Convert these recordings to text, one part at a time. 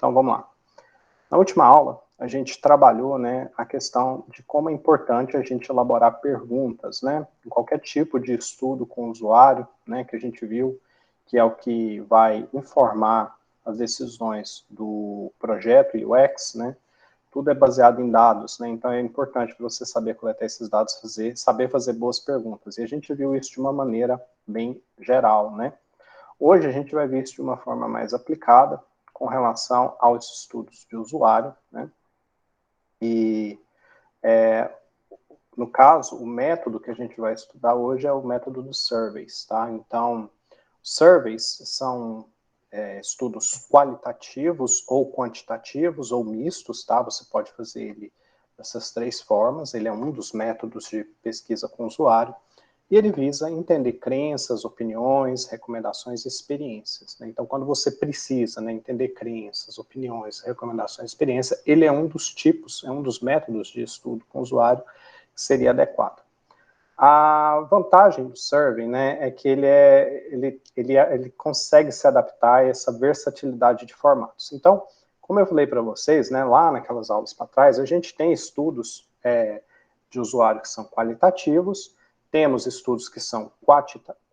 Então, vamos lá. Na última aula, a gente trabalhou, né, a questão de como é importante a gente elaborar perguntas, né, em qualquer tipo de estudo com o usuário, né, que a gente viu, que é o que vai informar as decisões do projeto UX, né, tudo é baseado em dados, né, então é importante para você saber coletar esses dados, saber fazer boas perguntas, e a gente viu isso de uma maneira bem geral, né. Hoje a gente vai ver isso de uma forma mais aplicada, com relação aos estudos de usuário, né, e no caso, o método que a gente vai estudar hoje é o método dos surveys, tá? Então, surveys são estudos qualitativos ou quantitativos ou mistos, tá? Você pode fazer ele dessas três formas, ele é um dos métodos de pesquisa com o usuário, e ele visa entender crenças, opiniões, recomendações e experiências, né? Então, quando você precisa, né, entender crenças, opiniões, recomendações e experiência, ele é um dos tipos, é um dos métodos de estudo com o usuário que seria adequado. A vantagem do survey, né, é que ele consegue se adaptar a essa versatilidade de formatos. Então, como eu falei para vocês, né, lá naquelas aulas para trás, a gente tem estudos de usuário que são qualitativos, temos estudos que são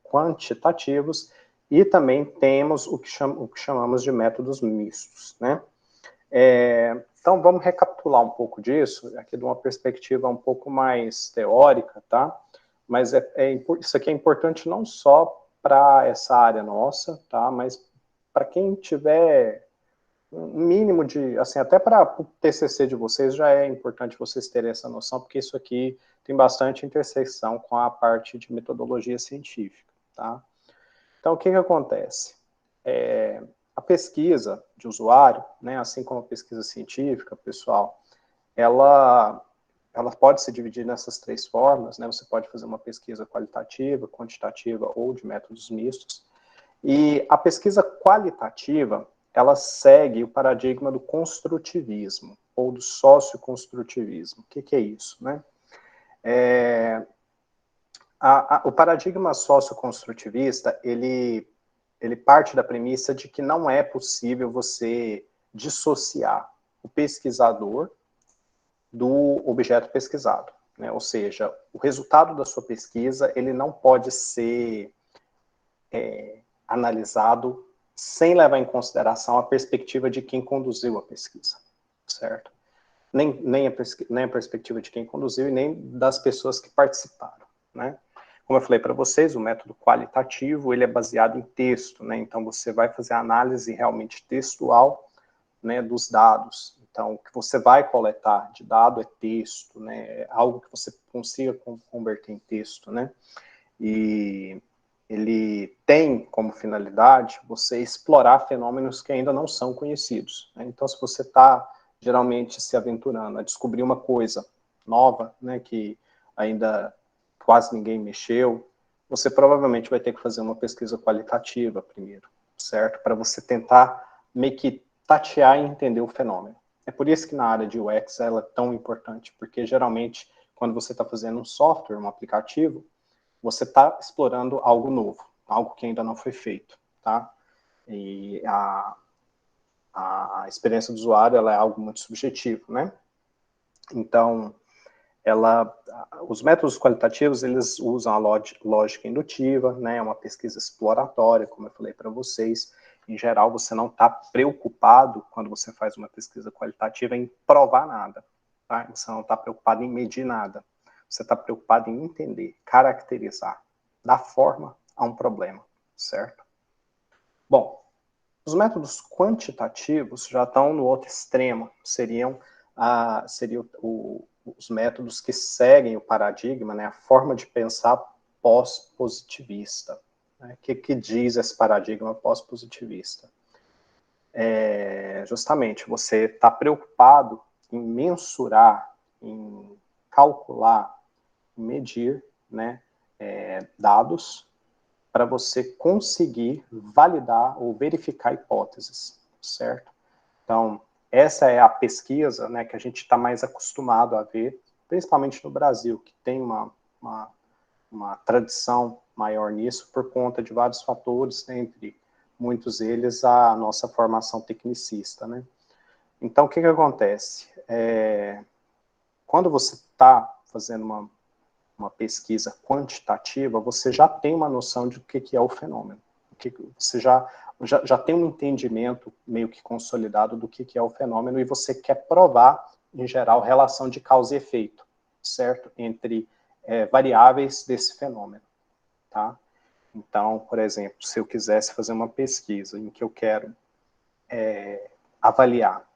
quantitativos e também temos o que chamamos de métodos mistos, né? Então, vamos recapitular um pouco disso, aqui de uma perspectiva um pouco mais teórica, tá? Mas isso aqui é importante não só para essa área nossa, tá? Mas para quem tiver um mínimo de, assim, até para o TCC de vocês já é importante vocês terem essa noção, porque isso aqui tem bastante interseção com a parte de metodologia científica, tá? Então, o que acontece? A pesquisa de usuário, né, assim como a pesquisa científica, pessoal, ela pode se dividir nessas três formas, né? Você pode fazer uma pesquisa qualitativa, quantitativa ou de métodos mistos. E a pesquisa qualitativa, ela segue o paradigma do construtivismo, ou do socioconstrutivismo. O que é isso, né? O paradigma socioconstrutivista, ele parte da premissa de que não é possível você dissociar o pesquisador do objeto pesquisado, né? Ou seja, o resultado da sua pesquisa, ele não pode ser analisado sem levar em consideração a perspectiva de quem conduziu a pesquisa, certo? Nem a perspectiva de quem conduziu e nem das pessoas que participaram, né? Como eu falei para vocês, o método qualitativo, ele é baseado em texto, né? Então, você vai fazer a análise realmente textual, né, dos dados. Então, o que você vai coletar de dado é texto, né? É algo que você consiga converter em texto, né? E ele tem como finalidade você explorar fenômenos que ainda não são conhecidos, né? Então, se você está geralmente se aventurando a descobrir uma coisa nova, né, que ainda quase ninguém mexeu, você provavelmente vai ter que fazer uma pesquisa qualitativa primeiro, certo? Para você tentar meio que tatear e entender o fenômeno. É por isso que na área de UX ela é tão importante, porque geralmente quando você está fazendo um software, um aplicativo, você está explorando algo novo, algo que ainda não foi feito, tá? E a experiência do usuário, ela é algo muito subjetivo, né? Então, os métodos qualitativos, eles usam a lógica indutiva, né? É uma pesquisa exploratória, como eu falei para vocês. Em geral, você não está preocupado, quando você faz uma pesquisa qualitativa, em provar nada, tá? Você não está preocupado em medir nada. Você está preocupado em entender, caracterizar, dar forma a um problema, certo? Bom, os métodos quantitativos já estão no outro extremo, seriam os métodos que seguem o paradigma, né, a forma de pensar pós-positivista. Né? O que diz esse paradigma pós-positivista? Justamente, você está preocupado em mensurar, em calcular, em medir, né, dados para você conseguir validar ou verificar hipóteses, certo? Então, essa é a pesquisa, né, que a gente está mais acostumado a ver, principalmente no Brasil, que tem uma tradição maior nisso por conta de vários fatores, né, entre muitos deles a nossa formação tecnicista, né? Então, o que acontece? Quando você está fazendo uma pesquisa quantitativa, você já tem uma noção de o que é o fenômeno. Você já tem um entendimento meio que consolidado do que é o fenômeno e você quer provar, em geral, relação de causa e efeito, certo? Entre variáveis desse fenômeno, tá? Então, por exemplo, se eu quisesse fazer uma pesquisa em que eu quero avaliar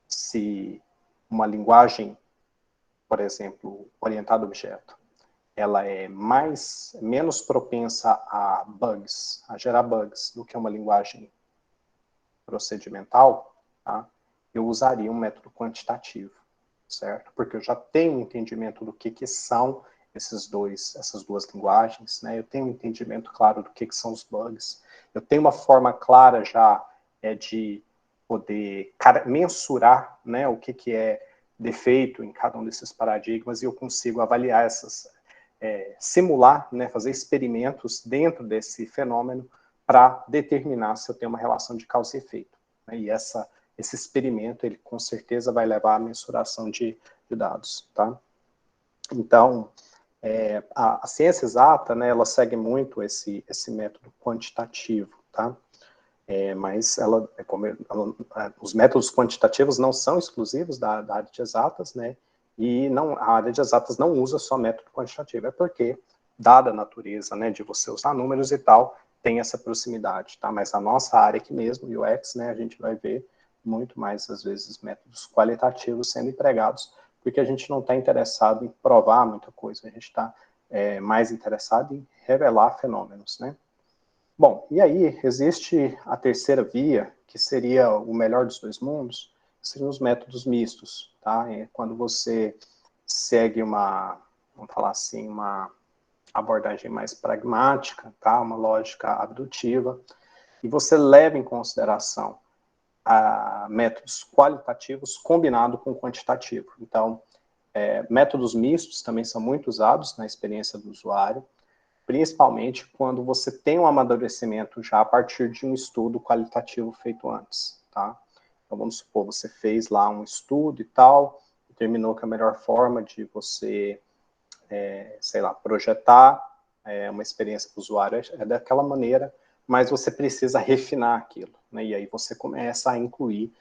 se uma linguagem, por exemplo, orientada a objeto, ela é menos propensa a bugs, a gerar bugs, do que uma linguagem procedimental, tá? Eu usaria um método quantitativo, certo? Porque eu já tenho um entendimento do que são essas duas linguagens, né? Eu tenho um entendimento claro do que são os bugs. Eu tenho uma forma clara já de poder mensurar, né, o que é defeito em cada um desses paradigmas, e eu consigo avaliar simular, né, fazer experimentos dentro desse fenômeno para determinar se eu tenho uma relação de causa e efeito. Né? E esse experimento, ele com certeza vai levar à mensuração de dados. Tá? Então, a ciência exata, né, ela segue muito esse método quantitativo, tá? Mas os métodos quantitativos não são exclusivos da área de exatas, né? E a área de exatas não usa só método quantitativo, é porque, dada a natureza, né, de você usar números e tal, tem essa proximidade, tá? Mas a nossa área aqui mesmo, UX, né, a gente vai ver muito mais, às vezes, métodos qualitativos sendo empregados, porque a gente não está interessado em provar muita coisa, a gente está mais interessado em revelar fenômenos, né? Bom, e aí existe a terceira via, que seria o melhor dos dois mundos, que seriam os métodos mistos, tá? Quando você segue vamos falar assim, uma abordagem mais pragmática, tá? Uma lógica abdutiva, e você leva em consideração métodos qualitativos combinado com quantitativo. Então, métodos mistos também são muito usados na experiência do usuário, principalmente quando você tem um amadurecimento já a partir de um estudo qualitativo feito antes, tá? Então, vamos supor, você fez lá um estudo e tal, determinou que a melhor forma de você, sei lá, projetar uma experiência para o usuário é daquela maneira, mas você precisa refinar aquilo, né? E aí você começa a incluir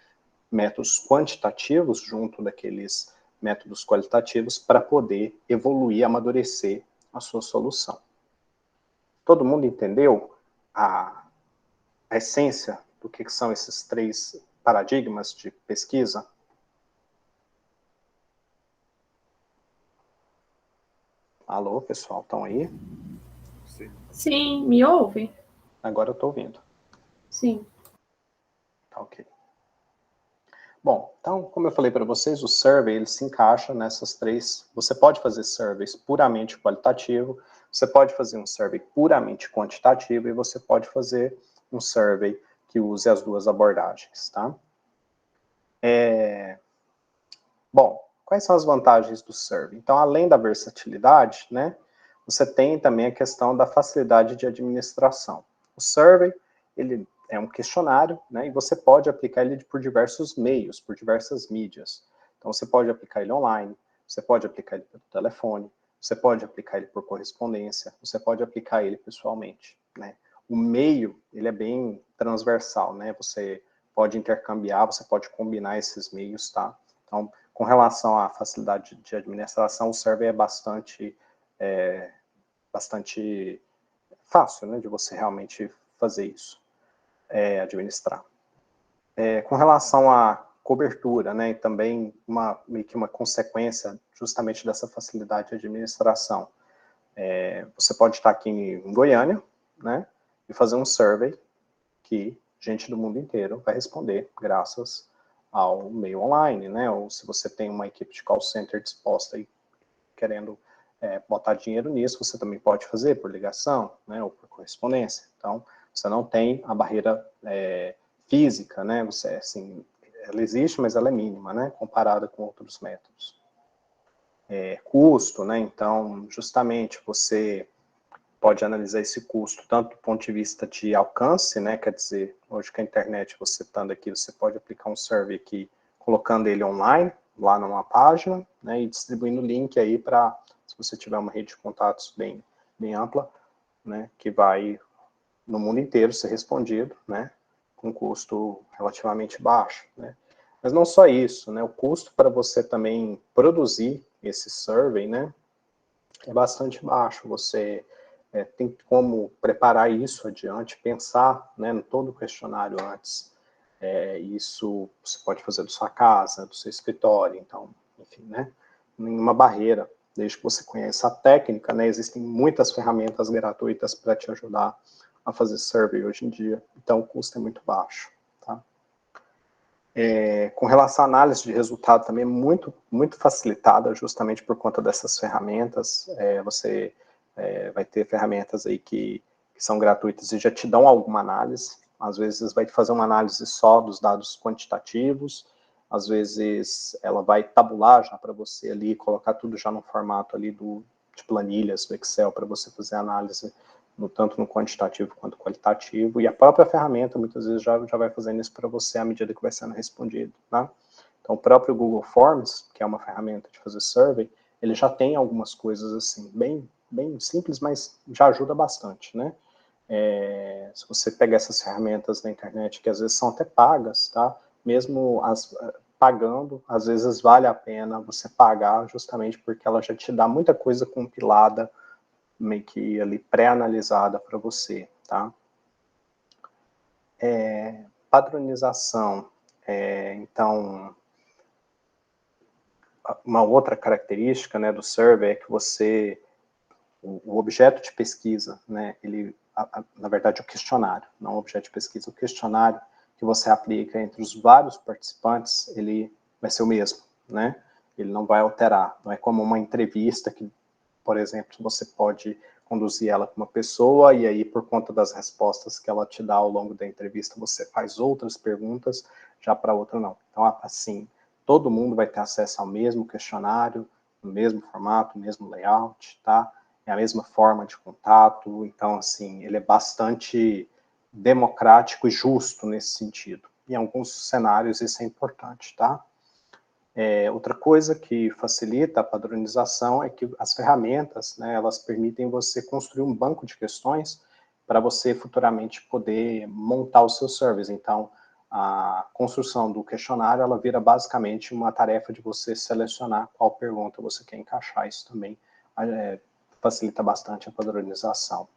métodos quantitativos junto daqueles métodos qualitativos para poder evoluir, amadurecer a sua solução. Todo mundo entendeu a essência do que são esses três paradigmas de pesquisa? Alô, pessoal, estão aí? Sim, me ouve? Agora eu estou ouvindo. Sim. Tá ok. Bom, então, como eu falei para vocês, o survey, ele se encaixa nessas três. Você pode fazer surveys puramente qualitativo, você pode fazer um survey puramente quantitativo e você pode fazer um survey que use as duas abordagens, tá? Bom, quais são as vantagens do survey? Então, além da versatilidade, né, você tem também a questão da facilidade de administração. O survey, ele é um questionário, né, e você pode aplicar ele por diversos meios, por diversas mídias. Então, você pode aplicar ele online, você pode aplicar ele pelo telefone, você pode aplicar ele por correspondência, você pode aplicar ele pessoalmente, né. O meio, ele é bem transversal, né, você pode intercambiar, você pode combinar esses meios, tá? Então, com relação à facilidade de administração, o survey é bastante fácil, né, de você realmente fazer isso, administrar. Com relação à cobertura, né, e também meio que uma consequência justamente dessa facilidade de administração. Você pode estar aqui em Goiânia, né, e fazer um survey que gente do mundo inteiro vai responder graças ao meio online, né? Ou se você tem uma equipe de call center disposta e querendo botar dinheiro nisso, você também pode fazer por ligação, né? Ou por correspondência. Então, você não tem a barreira física, né? Você, assim, ela existe, mas ela é mínima, né? Comparada com outros métodos. Custo, né? Então, justamente, você pode analisar esse custo tanto do ponto de vista de alcance, né, quer dizer, hoje com a internet, você estando aqui, você pode aplicar um survey aqui colocando ele online, lá numa página, né, e distribuindo o link aí para, se você tiver uma rede de contatos bem ampla, né, que vai no mundo inteiro ser respondido, né, com custo relativamente baixo, né. Mas não só isso, né, o custo para você também produzir esse survey, né, é bastante baixo. Você tem como preparar isso adiante, pensar, né, no todo o questionário antes. Isso você pode fazer da sua casa, do seu escritório, então, enfim, né, nenhuma barreira, desde que você conheça a técnica, né, existem muitas ferramentas gratuitas para te ajudar a fazer survey hoje em dia, então o custo é muito baixo, tá? Com relação à análise de resultado também é muito facilitada, justamente por conta dessas ferramentas. Você vai ter ferramentas aí que são gratuitas e já te dão alguma análise. Às vezes vai fazer uma análise só dos dados quantitativos, às vezes ela vai tabular já para você ali, colocar tudo já no formato ali de planilhas do Excel para você fazer análise tanto no quantitativo quanto qualitativo, e a própria ferramenta muitas vezes já vai fazendo isso para você à medida que vai sendo respondido, tá? Então, o próprio Google Forms, que é uma ferramenta de fazer survey, ele já tem algumas coisas assim, bem simples, mas já ajuda bastante, né? Se você pegar essas ferramentas na internet, que às vezes são até pagas, tá? Mesmo pagando, às vezes vale a pena você pagar, justamente porque ela já te dá muita coisa compilada, meio que ali pré-analisada para você, tá? Padronização. Então, uma outra característica, né, do survey é que o objeto de pesquisa, né, ele, na verdade, o questionário, não o objeto de pesquisa, o questionário que você aplica entre os vários participantes, ele vai ser o mesmo, né? Ele não vai alterar, não é como uma entrevista que, por exemplo, você pode conduzir ela com uma pessoa e aí, por conta das respostas que ela te dá ao longo da entrevista, você faz outras perguntas, já para outra não. Então, assim, todo mundo vai ter acesso ao mesmo questionário, no mesmo formato, no mesmo layout, tá? É a mesma forma de contato, então, assim, ele é bastante democrático e justo nesse sentido. Em alguns cenários isso é importante, tá? Outra coisa que facilita a padronização é que as ferramentas, né, elas permitem você construir um banco de questões para você futuramente poder montar os seus surveys. Então, a construção do questionário, ela vira basicamente uma tarefa de você selecionar qual pergunta você quer encaixar. Isso também facilita bastante a padronização.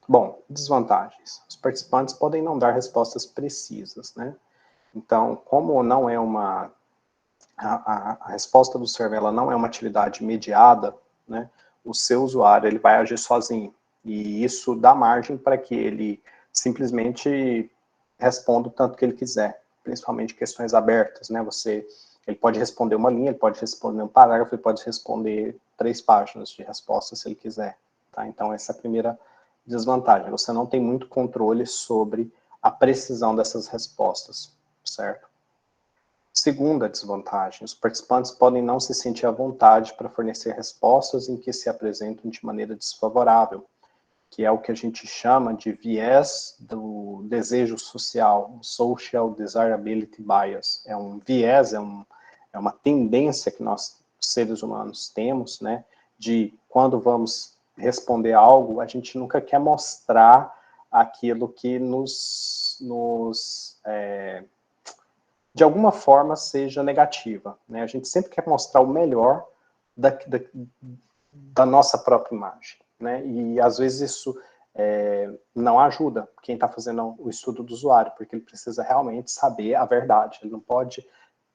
Bom, desvantagens. Os participantes podem não dar respostas precisas, né? Então, como não é a resposta do survey, ela não é uma atividade mediada, né, o seu usuário ele vai agir sozinho, e isso dá margem para que ele simplesmente responda o tanto que ele quiser, principalmente questões abertas, né, ele pode responder uma linha, ele pode responder um parágrafo, ele pode responder 3 páginas de resposta se ele quiser, tá? Então essa é a primeira desvantagem, você não tem muito controle sobre a precisão dessas respostas, certo? Segunda desvantagem, os participantes podem não se sentir à vontade para fornecer respostas em que se apresentam de maneira desfavorável, que é o que a gente chama de viés do desejo social, social desirability bias. É um viés, é uma tendência que nós, seres humanos, temos, né, de quando vamos responder algo, a gente nunca quer mostrar aquilo que de alguma forma seja negativa, né? A gente sempre quer mostrar o melhor da nossa própria imagem, né? E às vezes isso não ajuda quem está fazendo o estudo do usuário, porque ele precisa realmente saber a verdade, ele não pode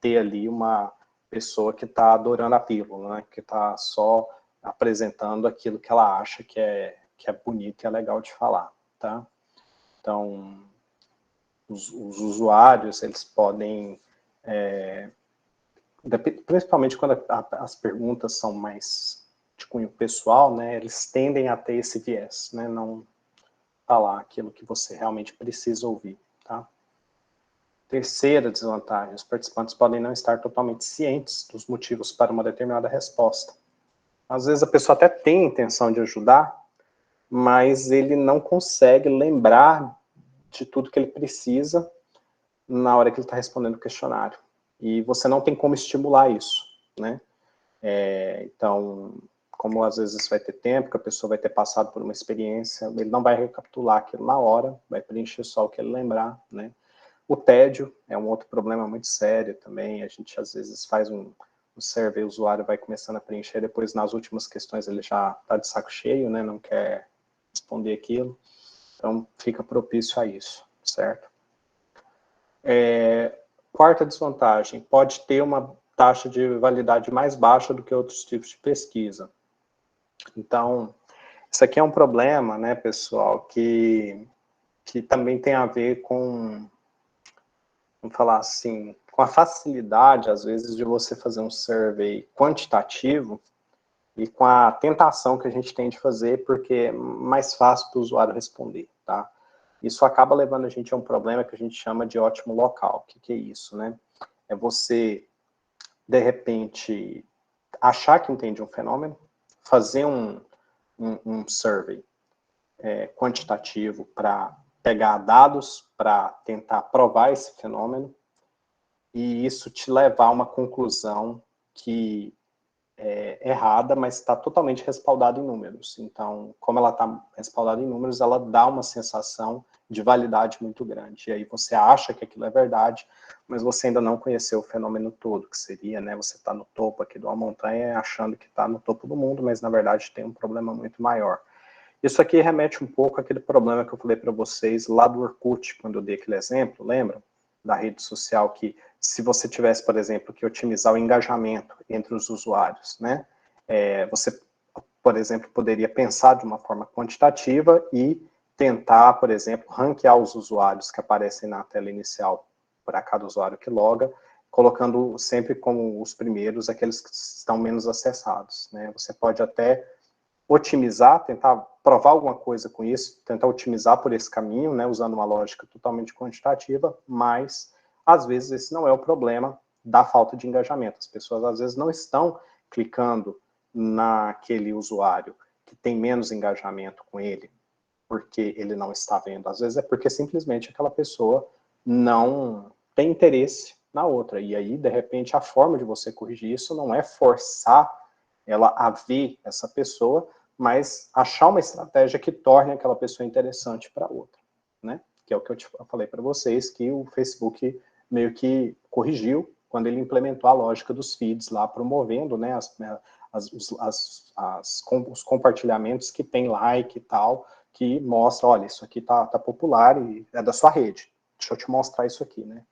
ter ali uma pessoa que está adorando a pílula, né? Que está só apresentando aquilo que ela acha que é bonito e é legal de falar, tá? Então, os usuários, eles podem, principalmente quando as perguntas são mais de cunho pessoal, né, eles tendem a ter esse viés, né, não falar aquilo que você realmente precisa ouvir, tá? Terceira desvantagem, os participantes podem não estar totalmente cientes dos motivos para uma determinada resposta. Às vezes a pessoa até tem a intenção de ajudar, mas ele não consegue lembrar de tudo que ele precisa na hora que ele está respondendo o questionário. E você não tem como estimular isso, né? Então, como às vezes vai ter tempo, que a pessoa vai ter passado por uma experiência, ele não vai recapitular aquilo na hora, vai preencher só o que ele lembrar, né? O tédio é um outro problema muito sério também, a gente às vezes faz um survey, o usuário vai começando a preencher, depois nas últimas questões ele já está de saco cheio, né? Não quer responder aquilo, então fica propício a isso, certo? Quarta desvantagem, pode ter uma taxa de validade mais baixa do que outros tipos de pesquisa. Então, isso aqui é um problema, né, pessoal, que também tem a ver com, vamos falar assim, com a facilidade, às vezes, de você fazer um survey quantitativo e com a tentação que a gente tem de fazer, porque é mais fácil para o usuário responder, tá? Isso acaba levando a gente a um problema que a gente chama de ótimo local. O que é isso, né? É você, de repente, achar que entende um fenômeno, fazer um survey quantitativo para pegar dados para tentar provar esse fenômeno, e isso te levar a uma conclusão que é errada, mas está totalmente respaldada em números. Então, como ela está respaldada em números, ela dá uma sensação de validade muito grande. E aí você acha que aquilo é verdade, mas você ainda não conheceu o fenômeno todo, que seria, né, você está no topo aqui de uma montanha achando que está no topo do mundo, mas na verdade tem um problema muito maior. Isso aqui remete um pouco àquele problema que eu falei para vocês lá do Orkut, quando eu dei aquele exemplo, lembram? Da rede social, que se você tivesse, por exemplo, que otimizar o engajamento entre os usuários, né? Você, por exemplo, poderia pensar de uma forma quantitativa e tentar, por exemplo, ranquear os usuários que aparecem na tela inicial para cada usuário que loga, colocando sempre como os primeiros aqueles que estão menos acessados, né? Você pode até otimizar, tentar provar alguma coisa com isso, tentar otimizar por esse caminho, né, usando uma lógica totalmente quantitativa, mas às vezes esse não é o problema da falta de engajamento. As pessoas às vezes não estão clicando naquele usuário que tem menos engajamento com ele, porque ele não está vendo. Às vezes é porque simplesmente aquela pessoa não tem interesse na outra. E aí, de repente, a forma de você corrigir isso não é forçar ela a ver essa pessoa, mas achar uma estratégia que torne aquela pessoa interessante para outra, né? Que é o que eu falei para vocês, que o Facebook meio que corrigiu quando ele implementou a lógica dos feeds lá, promovendo, né, os compartilhamentos que tem like e tal, que mostra, olha, isso aqui tá popular e é da sua rede, deixa eu te mostrar isso aqui, né?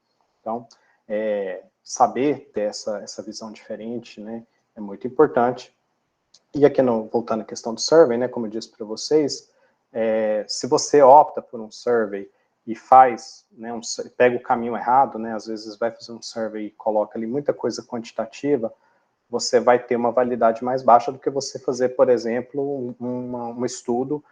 Então, saber ter essa visão diferente, né, é muito importante. E aqui, voltando à questão do survey, né, como eu disse para vocês, se você opta por um survey e faz, né, pega o caminho errado, né, às vezes vai fazer um survey e coloca ali muita coisa quantitativa, você vai ter uma validade mais baixa do que você fazer, por exemplo, um estudo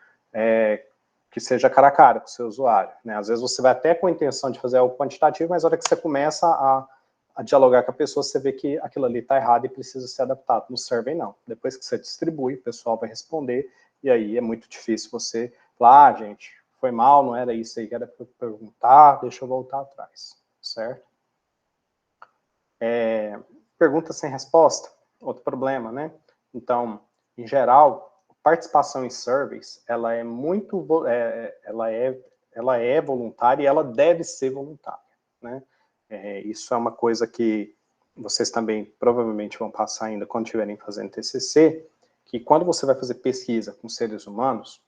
que seja cara a cara com o seu usuário, né? Às vezes você vai até com a intenção de fazer algo quantitativo, mas na hora que você começa a dialogar com a pessoa, você vê que aquilo ali está errado e precisa ser adaptado. No survey, não. Depois que você distribui, o pessoal vai responder, e aí é muito difícil você falar, gente, foi mal, não era isso aí que era para eu perguntar, deixa eu voltar atrás, certo? Pergunta sem resposta, outro problema, né? Então, em geral, participação em surveys, ela é muito, ela é voluntária e ela deve ser voluntária, né? Isso é uma coisa que vocês também provavelmente vão passar ainda quando estiverem fazendo TCC, que quando você vai fazer pesquisa com seres humanos,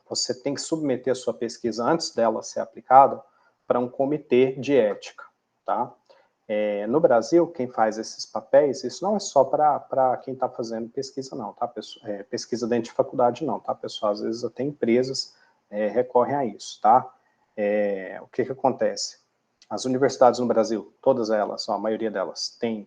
você tem que submeter a sua pesquisa antes dela ser aplicada para um comitê de ética, tá? No Brasil, quem faz esses papéis, isso não é só para quem está fazendo pesquisa, não, tá, pessoal? Pesquisa dentro de faculdade, não, tá, pessoal? Às vezes até empresas recorrem a isso, tá? O que acontece? As universidades no Brasil, todas elas, a maioria delas, tem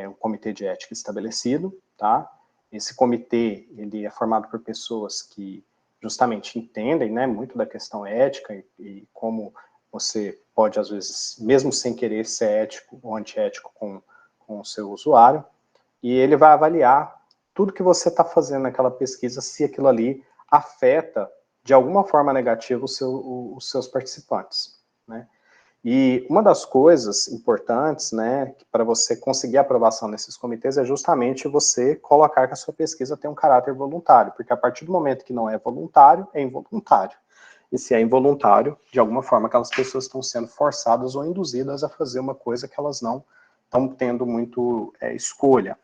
um comitê de ética estabelecido, tá? Esse comitê, ele é formado por pessoas que justamente entendem, né, muito da questão ética e como você pode, às vezes, mesmo sem querer ser ético ou antiético com o seu usuário, e ele vai avaliar tudo que você está fazendo naquela pesquisa, se aquilo ali afeta, de alguma forma negativa, os seus participantes, né? E uma das coisas importantes, né, para você conseguir aprovação nesses comitês é justamente você colocar que a sua pesquisa tem um caráter voluntário, porque a partir do momento que não é voluntário, é involuntário. E se é involuntário, de alguma forma aquelas pessoas estão sendo forçadas ou induzidas a fazer uma coisa que elas não estão tendo muito escolha.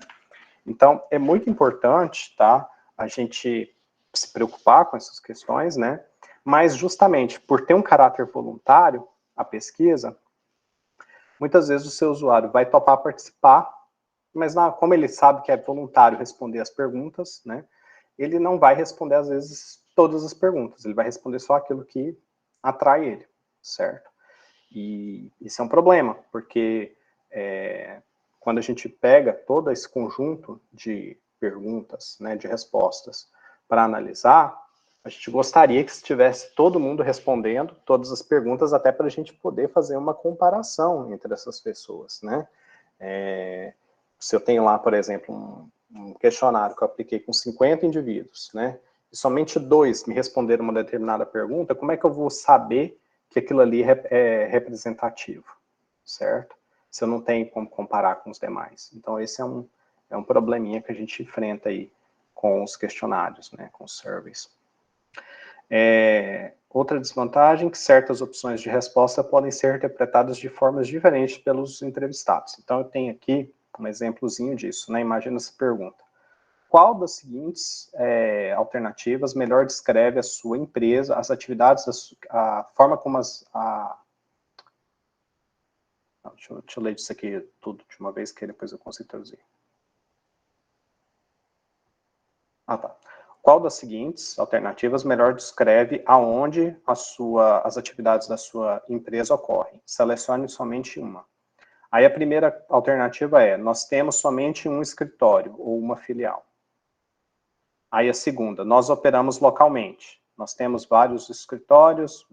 Então, é muito importante, tá, a gente se preocupar com essas questões, né, mas justamente por ter um caráter voluntário, a pesquisa, muitas vezes o seu usuário vai topar participar, mas como ele sabe que é voluntário responder as perguntas, né, ele não vai responder, às vezes, todas as perguntas, ele vai responder só aquilo que atrai ele, certo? E isso é um problema, porque quando a gente pega todo esse conjunto de perguntas, né, de respostas, para analisar, a gente gostaria que estivesse todo mundo respondendo todas as perguntas, até para a gente poder fazer uma comparação entre essas pessoas, né? Se eu tenho lá, por exemplo, um questionário que eu apliquei com 50 indivíduos, né? E somente 2 me responderam uma determinada pergunta, como é que eu vou saber que aquilo ali é representativo, certo? Se eu não tenho como comparar com os demais. Então, esse é um probleminha que a gente enfrenta aí com os questionários, né? Com os surveys. Outra desvantagem é que certas opções de resposta podem ser interpretadas de formas diferentes pelos entrevistados. Então, eu tenho aqui um exemplozinho disso, né? Imagina essa pergunta. Qual das seguintes alternativas melhor descreve a sua empresa, as atividades, a forma como deixa eu ler isso aqui tudo de uma vez, que depois eu consigo traduzir. Tá. Qual das seguintes alternativas melhor descreve aonde as atividades da sua empresa ocorrem? Selecione somente uma. Aí a primeira alternativa é, nós temos somente um escritório ou uma filial. Aí a segunda, nós operamos localmente. Nós temos vários escritórios,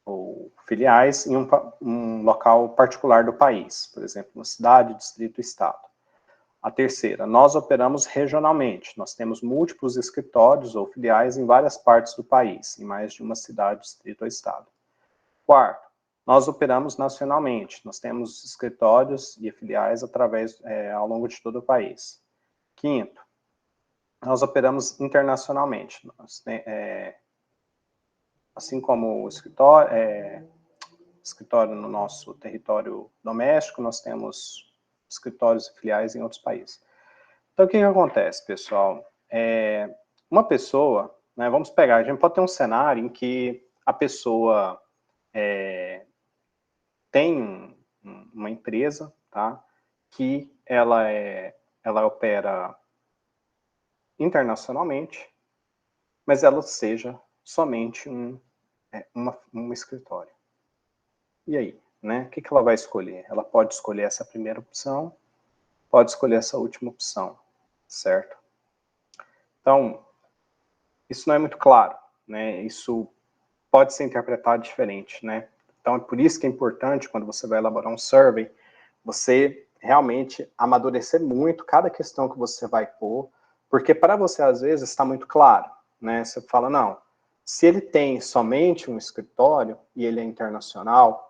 ou filiais em um local particular do país, por exemplo, uma cidade, distrito, estado. A terceira, nós operamos regionalmente. Nós temos múltiplos escritórios ou filiais em várias partes do país, em mais de uma cidade, distrito ou estado. Quarto, nós operamos nacionalmente. Nós temos escritórios e filiais ao longo de todo o país. Quinto, nós operamos internacionalmente. Assim como o escritório no nosso território doméstico, nós temos escritórios e filiais em outros países. Então, o que acontece, pessoal? Uma pessoa, né, vamos pegar, a gente pode ter um cenário em que a pessoa tem uma empresa, tá, que ela opera internacionalmente, mas ela seja somente um escritório. E aí, né? O que ela vai escolher? Ela pode escolher essa primeira opção, pode escolher essa última opção, certo? Então, isso não é muito claro, né? Isso pode ser interpretado diferente, né? Então, é por isso que é importante, quando você vai elaborar um survey, você realmente amadurecer muito cada questão que você vai pôr, porque para você, às vezes, está muito claro, né? Você fala, não, se ele tem somente um escritório e ele é internacional,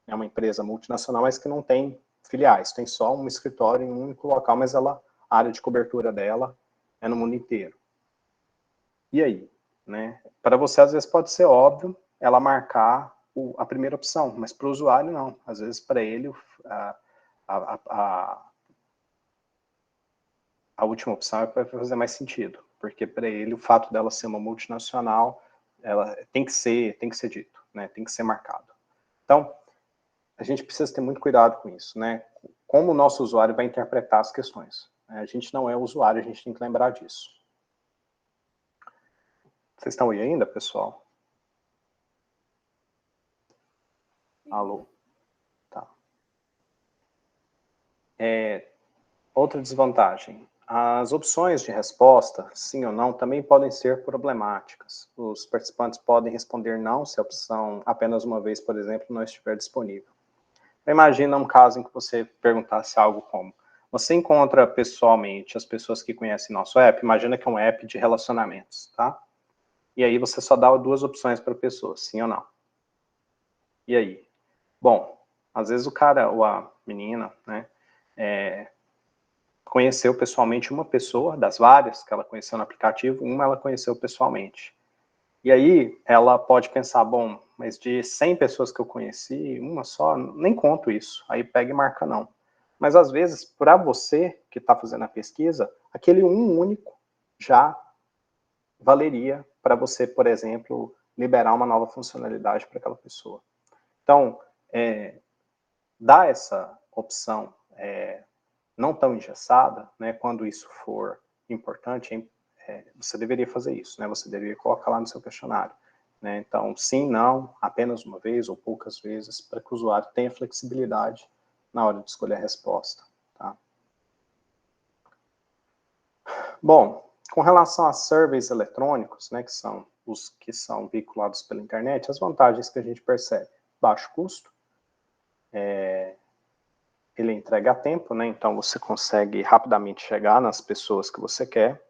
é uma empresa multinacional, mas que não tem filiais, tem só um escritório em um único local, mas a área de cobertura dela é no mundo inteiro. E aí? Né? Para você, às vezes, pode ser óbvio ela marcar a primeira opção, mas para o usuário, não. Às vezes, para ele, a última opção vai fazer mais sentido, porque para ele, o fato dela ser uma multinacional, ela tem que ser dito, né? Tem que ser marcado. Então, a gente precisa ter muito cuidado com isso, né? Como o nosso usuário vai interpretar as questões. A gente não é o usuário, a gente tem que lembrar disso. Vocês estão aí ainda, pessoal? Alô? Tá. Outra desvantagem. As opções de resposta, sim ou não, também podem ser problemáticas. Os participantes podem responder não se a opção apenas uma vez, por exemplo, não estiver disponível. Imagina um caso em que você perguntasse algo como: você encontra pessoalmente as pessoas que conhecem nosso app? Imagina que é um app de relacionamentos, tá? E aí você só dá 2 opções para a pessoa, sim ou não. E aí? Bom, às vezes o cara ou a menina, né, conheceu pessoalmente uma pessoa, das várias que ela conheceu no aplicativo, uma ela conheceu pessoalmente. E aí ela pode pensar, bom, mas de 100 pessoas que eu conheci, uma só, nem conto isso. Aí pega e marca não. Mas às vezes, para você que está fazendo a pesquisa, aquele um único já valeria para você, por exemplo, liberar uma nova funcionalidade para aquela pessoa. Então, dá essa opção não tão engessada, né, quando isso for importante, você deveria fazer isso, né, você deveria colocar lá no seu questionário. Né, então, sim, não, apenas uma vez ou poucas vezes, para que o usuário tenha flexibilidade na hora de escolher a resposta. Tá? Bom, com relação a surveys eletrônicos, né, que são os que são veiculados pela internet, as vantagens que a gente percebe: baixo custo, ele entrega a tempo, né, então você consegue rapidamente chegar nas pessoas que você quer.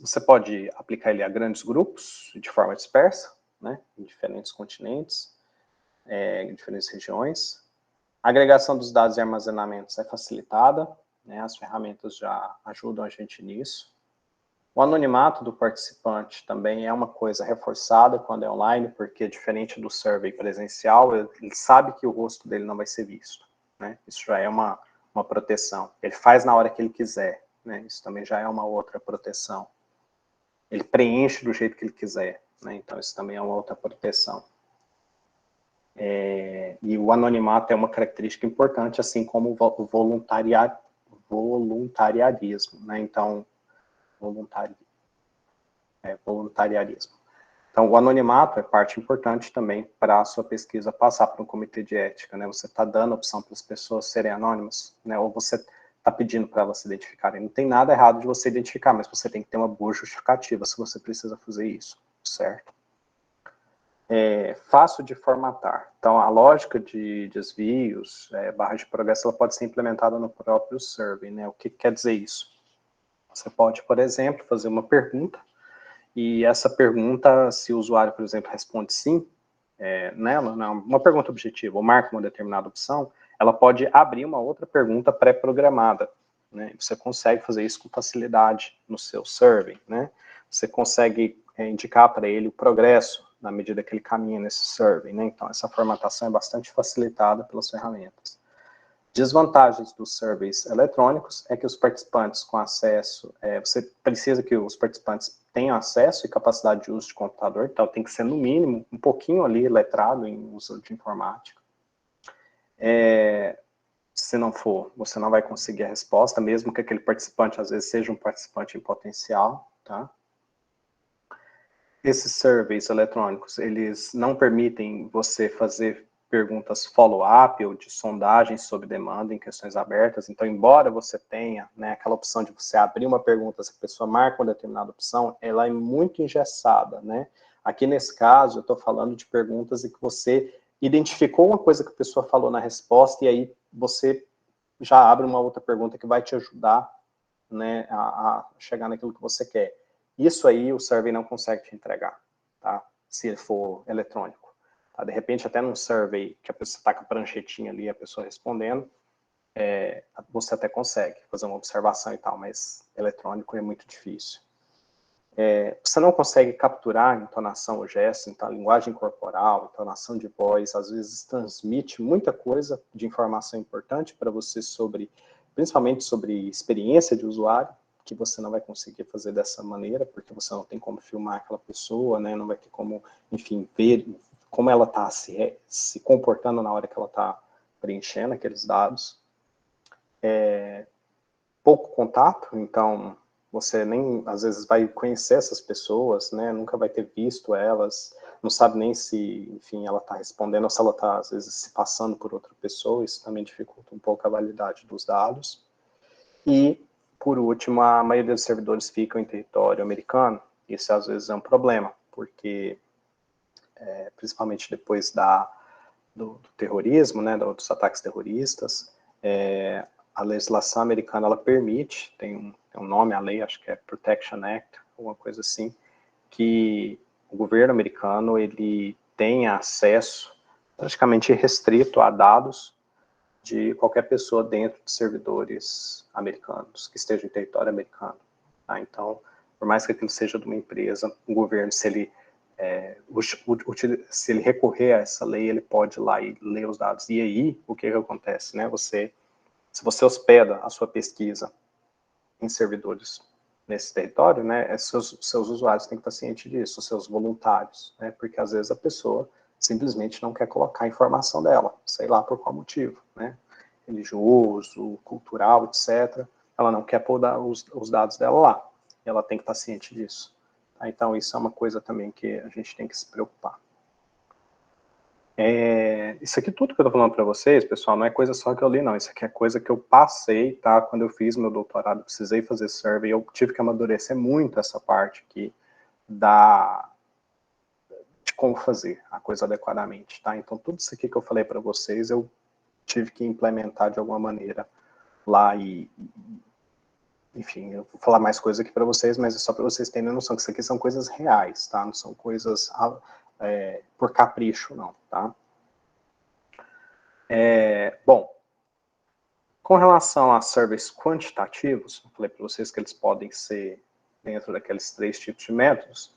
Você pode aplicar ele a grandes grupos, de forma dispersa, né, em diferentes continentes, em diferentes regiões. A agregação dos dados e armazenamentos é facilitada, né, as ferramentas já ajudam a gente nisso. O anonimato do participante também é uma coisa reforçada quando é online, porque diferente do survey presencial, ele sabe que o rosto dele não vai ser visto. Né? Isso já é uma proteção. Ele faz na hora que ele quiser. Né? Isso também já é uma outra proteção. Ele preenche do jeito que ele quiser. Né? Então, isso também é uma outra proteção. E o anonimato é uma característica importante, assim como o voluntariarismo. Né? Então, voluntariarismo. Então, o anonimato é parte importante também para a sua pesquisa passar para um comitê de ética. Né? Você está dando a opção para as pessoas serem anônimas, né? Ou você está pedindo para elas se identificarem. Não tem nada errado de você identificar, mas você tem que ter uma boa justificativa se você precisa fazer isso, certo? Fácil de formatar. Então, a lógica de desvios, barra de progresso, ela pode ser implementada no próprio survey. Né? O que quer dizer isso? Você pode, por exemplo, fazer uma pergunta, e essa pergunta, se o usuário, por exemplo, responde sim, nela, uma pergunta objetiva, ou marca uma determinada opção, ela pode abrir uma outra pergunta pré-programada. Né? Você consegue fazer isso com facilidade no seu survey. Né? Você consegue indicar para ele o progresso na medida que ele caminha nesse survey. Né? Então, essa formatação é bastante facilitada pelas ferramentas. Desvantagens dos surveys eletrônicos é que os participantes com acesso, você precisa que os participantes tenham acesso e capacidade de uso de computador, então tem que ser no mínimo um pouquinho ali letrado em uso de informática. Se não for, você não vai conseguir a resposta, mesmo que aquele participante às vezes seja um participante em potencial, tá? Esses surveys eletrônicos, eles não permitem você fazer perguntas follow-up ou de sondagem sob demanda em questões abertas. Então, embora você tenha, né, aquela opção de você abrir uma pergunta, se a pessoa marca uma determinada opção, ela é muito engessada, né? Aqui nesse caso, eu estou falando de perguntas em que você identificou uma coisa que a pessoa falou na resposta e aí você já abre uma outra pergunta que vai te ajudar, né, a chegar naquilo que você quer. Isso aí o survey não consegue te entregar, tá? Se ele for eletrônico. Tá? De repente, até num survey que a pessoa está com a pranchetinha ali, a pessoa respondendo, você até consegue fazer uma observação e tal, mas eletrônico é muito difícil. Você não consegue capturar a entonação ou gesto, então a linguagem corporal, entonação de voz, às vezes transmite muita coisa de informação importante para você sobre, principalmente sobre experiência de usuário, que você não vai conseguir fazer dessa maneira, porque você não tem como filmar aquela pessoa, né? Não vai ter como, enfim, ver como ela está se comportando na hora que ela está preenchendo aqueles dados. Pouco contato, então você nem, às vezes, vai conhecer essas pessoas, né, nunca vai ter visto elas, não sabe nem se, enfim, ela está respondendo ou se ela está, às vezes, se passando por outra pessoa, isso também dificulta um pouco a validade dos dados. E, por último, a maioria dos servidores ficam em território americano, isso às vezes é um problema, porque, principalmente depois do terrorismo, né, dos ataques terroristas, a legislação americana, ela permite, tem um nome, a lei, acho que é Protection Act, alguma coisa assim, que o governo americano, ele tenha acesso praticamente restrito a dados de qualquer pessoa dentro de servidores americanos, que esteja em território americano. Tá? Então, por mais que aquilo seja de uma empresa, o governo, se ele recorrer a essa lei, ele pode ir lá e ler os dados. E aí, o que acontece? Né? Se você hospeda a sua pesquisa em servidores nesse território, né, seus usuários têm que estar cientes disso, seus voluntários, né, porque às vezes a pessoa simplesmente não quer colocar a informação dela, sei lá por qual motivo, né, religioso, cultural, etc. Ela não quer pôr os dados dela lá, ela tem que estar ciente disso. Tá? Então isso é uma coisa também que a gente tem que se preocupar. Isso aqui tudo que eu tô falando para vocês, pessoal, não é coisa só que eu li, não. Isso aqui é coisa que eu passei, tá? Quando eu fiz meu doutorado, precisei fazer survey, eu tive que amadurecer muito essa parte aqui de como fazer a coisa adequadamente, tá? Então, tudo isso aqui que eu falei para vocês, eu tive que implementar de alguma maneira lá enfim, eu vou falar mais coisas aqui para vocês, mas é só para vocês terem noção que isso aqui são coisas reais, tá? Não são coisas por capricho, não, tá? Bom, com relação a surveys quantitativos, eu falei para vocês que eles podem ser dentro daqueles 3 tipos de métodos,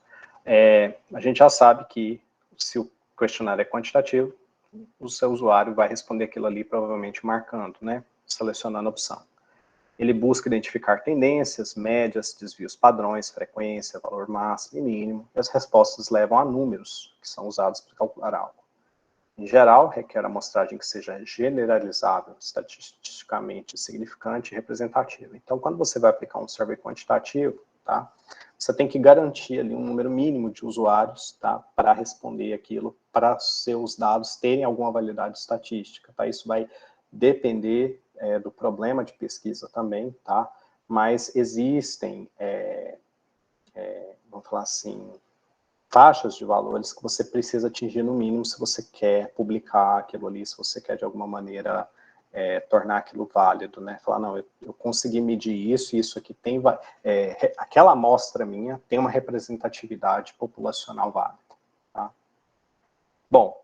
a gente já sabe que se o questionário é quantitativo, o seu usuário vai responder aquilo ali provavelmente marcando, né, selecionando a opção. Ele busca identificar tendências, médias, desvios padrões, frequência, valor máximo e mínimo, e as respostas levam a números, que são usados para calcular algo. Em geral, requer amostragem que seja generalizável, estatisticamente significante e representativa. Então, quando você vai aplicar um survey quantitativo, tá, você tem que garantir ali um número mínimo de usuários, tá, para responder aquilo, para seus dados terem alguma validade estatística. Tá? Isso vai depender do problema de pesquisa também, tá? Mas existem, vamos falar assim, taxas de valores que você precisa atingir no mínimo se você quer publicar aquilo ali, se você quer de alguma maneira tornar aquilo válido, né? Falar, não, eu consegui medir isso, e isso aqui tem, aquela amostra minha tem uma representatividade populacional válida. Tá? Bom,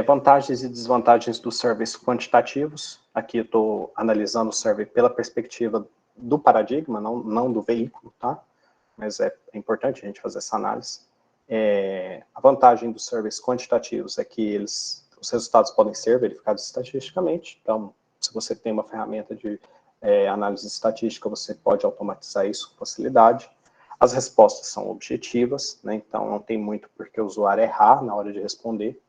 vantagens e desvantagens dos surveys quantitativos. Aqui eu estou analisando o survey pela perspectiva do paradigma, não do veículo, tá? Mas é importante a gente fazer essa análise. A vantagem dos surveys quantitativos é que os resultados podem ser verificados estatisticamente. Então, se você tem uma ferramenta de análise estatística, você pode automatizar isso com facilidade. As respostas são objetivas, né? Então não tem muito por que o usuário errar na hora de responder.